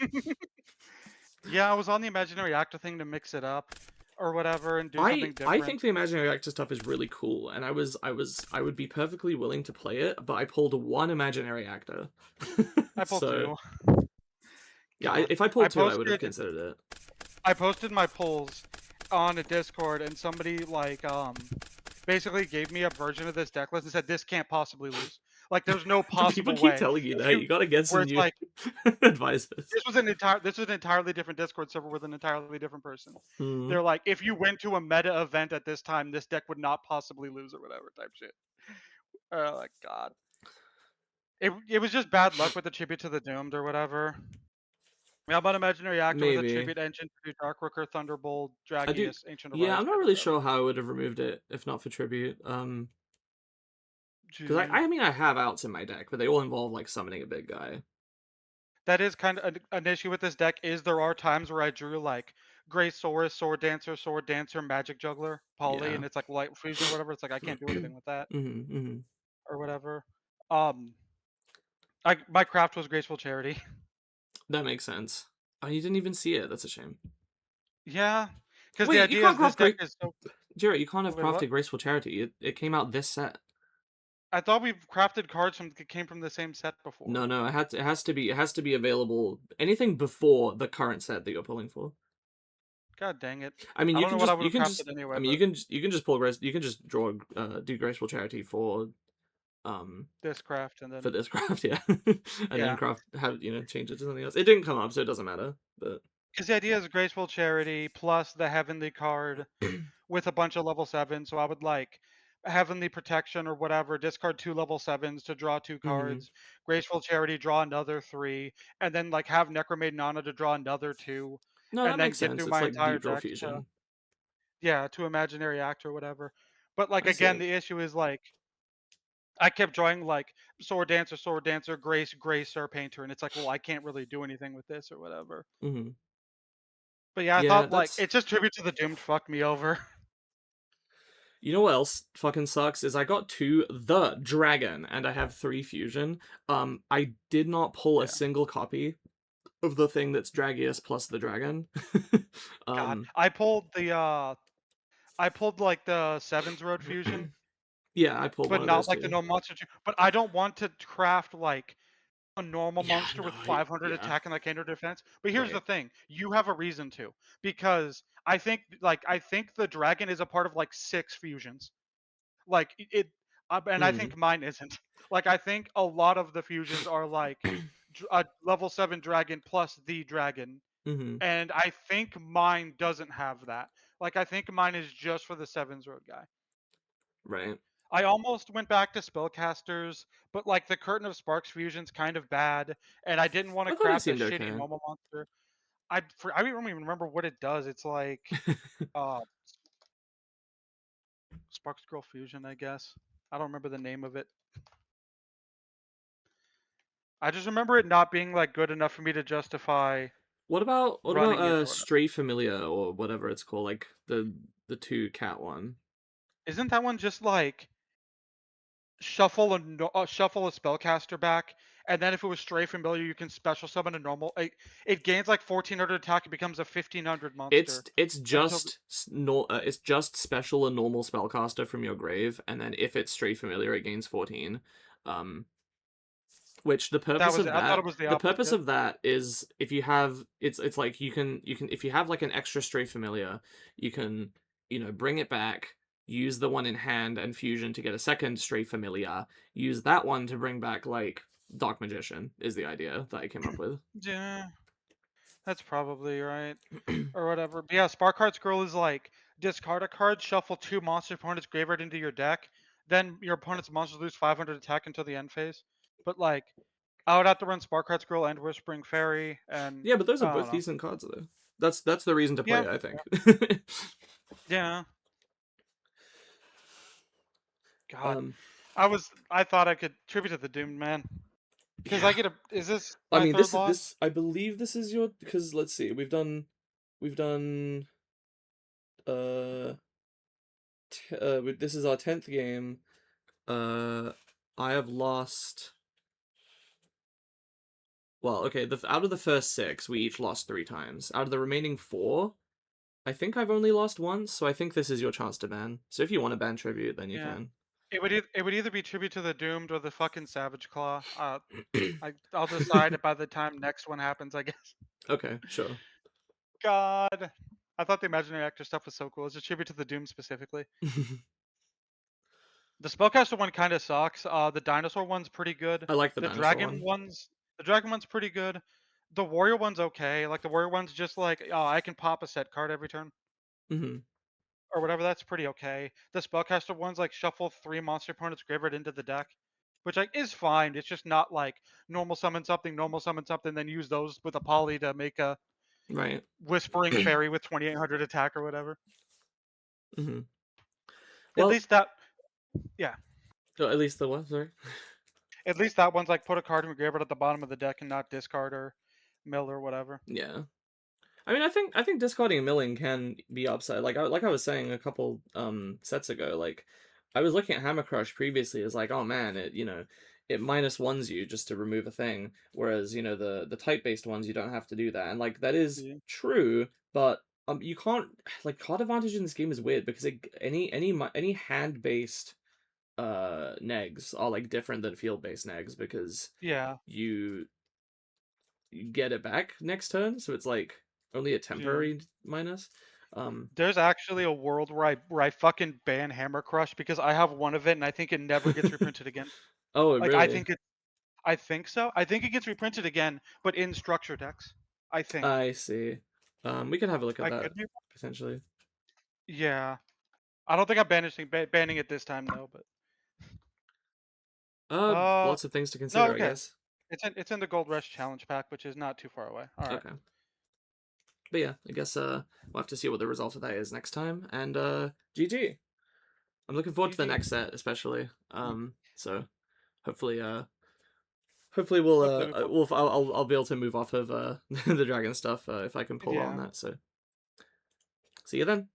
Yeah, I was on the imaginary actor thing to mix it up or whatever and do something I different. think the imaginary actor stuff is really cool, and I would be perfectly willing to play it, but I pulled one imaginary actor, I pulled so two. yeah, God. if I I pulled two, I would have posted considered it. I posted my polls on a Discord and somebody like basically gave me a version of this deck list and said this can't possibly lose. Like there's no Do people possible keep way. telling you If that? you You gotta get where some it's new like advisors. this was an entirely different Discord server with an entirely different person. Hmm. They're like, if you went to a meta event at this time, this deck would not possibly lose or whatever type shit. Oh my god. It was just bad luck with the tribute to the doomed or whatever. How about imaginary actor with a Maybe. tribute engine to do Dark Rooker, Thunderbolt, I do. Dragius, Ancient Yeah, I'm not Horizon, or really whatever. sure how I would have removed it if not for tribute. Because Gee. I mean I have outs in my deck, but they all involve like summoning a big guy. That is kind of an issue with this deck. Is there are times where I drew like Grey Saurus, Sword Dancer, Magic Juggler, Polly, Yeah. and it's like Light Fusion or whatever. It's like I can't do anything with that Hmm. or whatever. Um, my craft was Graceful Charity. That makes sense. Oh, you didn't even see it. That's a shame. Yeah, because the Wait, you idea can't is this craft deck great. is so. Jared, you can't have Wait, what? crafted Graceful Charity. It came out this set. I thought we've crafted cards from came from the same set before. No, no, it has to be available. Anything before the current set that you're pulling for. God dang it! I mean, I don't know what I would you have can just crafted anyway, I mean but you can just pull grace you can just draw do Graceful Charity um this craft and for then this craft, yeah, and then yeah. craft have change it to something else. It didn't come up, so it doesn't matter. But Because the idea is Graceful Charity plus the Heavenly card with a bunch of level 7s. So I would like Heavenly Protection or whatever, discard 2 level 7s to draw 2 hmm cards, Graceful Charity, draw another 3, and then like have Necromaiden Nana to draw another 2, no, and that then makes get sense. through It's my like entire deep draw deck to, fusion. yeah, to Imaginary Act or whatever. But like I see again, it. the issue is like I kept drawing like Sword Dancer, Grace, Gracer, Painter, and it's like, well, I can't really do anything with this or whatever. Hmm. But yeah, I Yeah, thought like that's it's just Tribute to the Doomed fucked me over. you know what else fucking sucks is I got to the dragon and I have 3 fusion. I did not pull a Yeah. single copy of the thing that's Dragius plus the dragon. God, um I pulled like the Sevens Road Fusion, yeah, I pulled one but of not those like the too. normal monster. But I don't want to craft like a normal Yeah, monster no, with 500 yeah, attack and like 100 defense. But here's the right. thing: you have a reason to, because I think the dragon is a part of like 6 fusions. Like and I Mm. think mine isn't. Like I think a lot of the fusions are like a level 7 dragon plus the dragon, Hmm. and I think mine doesn't have that. Like I think mine is just for the Sevens Road guy. Right. I almost went back to spellcasters, but like the Curtain of Sparks fusion's kind of bad, and I didn't want to I thought it craft a seemed shitty okay. normal monster. I don't even remember what it does. It's like uh Sparks Girl fusion, I guess. I don't remember the name of it. I just remember it not being like good enough for me to justify What about running it or whatever. Stray Familiar or whatever it's called, like the two cat one? Isn't that one just like shuffle a spellcaster back, and then if it was Stray Familiar, you can special summon a normal. It gains like 1400 attack. It becomes a 1500 monster It's until just it's just special and normal spellcaster from your grave, and then if it's Stray Familiar, it gains 14. Um, which that was it. I thought it was the the purpose opposite. of that is if you have it's like you can if you have like an extra Stray Familiar, you can bring it back, use the one in hand and fusion to get a second Stray Familiar, use that one to bring back like Dark Magician is the idea that I came up with. Yeah, that's probably right. Or whatever. But yeah, Spark Heart Scroll is like discard a card, shuffle two monster opponent's graveyard into your deck, then your opponent's monsters lose 500 attack until the end phase. But like, I would have to run Spark Heart Scroll and Whispering Fairy, and Yeah, but those are I don't both know. decent cards though. That's the reason to play Yeah, it, I think. yeah. God, um I thought I could tribute to the Doomed Man because I yeah. get a. Is this I my mean, third this loss? I believe this is your because let's see, we've done uh, this is our 10th game. Uh, I have lost. Well, okay, out of the first six, we each lost 3 times. Out of the remaining four, I think I've only lost once. So I think this is your chance to ban. So if you want to ban tribute, then you Yeah. can. It would either be tribute to the Doomed or the fucking Savage Claw. I'll decide it by the time next one happens, I guess. Okay, sure. God, I thought the imaginary actor stuff was so cool. It's a tribute to the Doom specifically. The spellcaster one kind of sucks. The dinosaur one's pretty good. I like the The dinosaur dragon one. one's the dragon one's pretty good. The warrior one's okay. Like the warrior one's just like, oh, I can pop a set card every turn Hmm. or whatever. That's pretty okay. The spellcaster one's like shuffle three monster opponents graveyard into the deck, which like is fine. It's just not like normal summon something, then use those with a poly to make a Right. whispering fairy with 2800 attack or whatever. Hmm. At Well, least that, yeah. at least the what? Sorry. At least that one's like put a card in your graveyard at the bottom of the deck and not discard or mill or whatever. Yeah. I mean, I think discarding and milling can be upside. Like I was saying a couple sets ago, like I was looking at Hammer Crush previously as like, oh man, it minus ones you just to remove a thing, whereas the type based ones you don't have to do that, and like that is Yeah. true, but you can't like card advantage in this game is weird because any hand based negs are like different than field based negs because Yeah. you get it back next turn, so it's like only a Yeah. temporary minus. There's actually a world where I fucking ban Hammer Crush because I have one of it and I think it never gets reprinted again. Oh, Like really? I think so. I think it gets reprinted again, but in structure decks. I think. I see. We can have a look at I that could be. potentially. Yeah. I don't think I'm banning it this time though, but uh Lots of things to no, consider, I okay. guess. It's in the Gold Rush challenge pack, which is not too far away. All right. Okay, but yeah, I guess we'll have to see what the result of that is next time. And GG. I'm looking forward to the GG. next set, especially. So hopefully, hopefully we'll Hopefully we pull. I'll be able to move off of the dragon stuff if I can pull on Yeah. that. So see you then.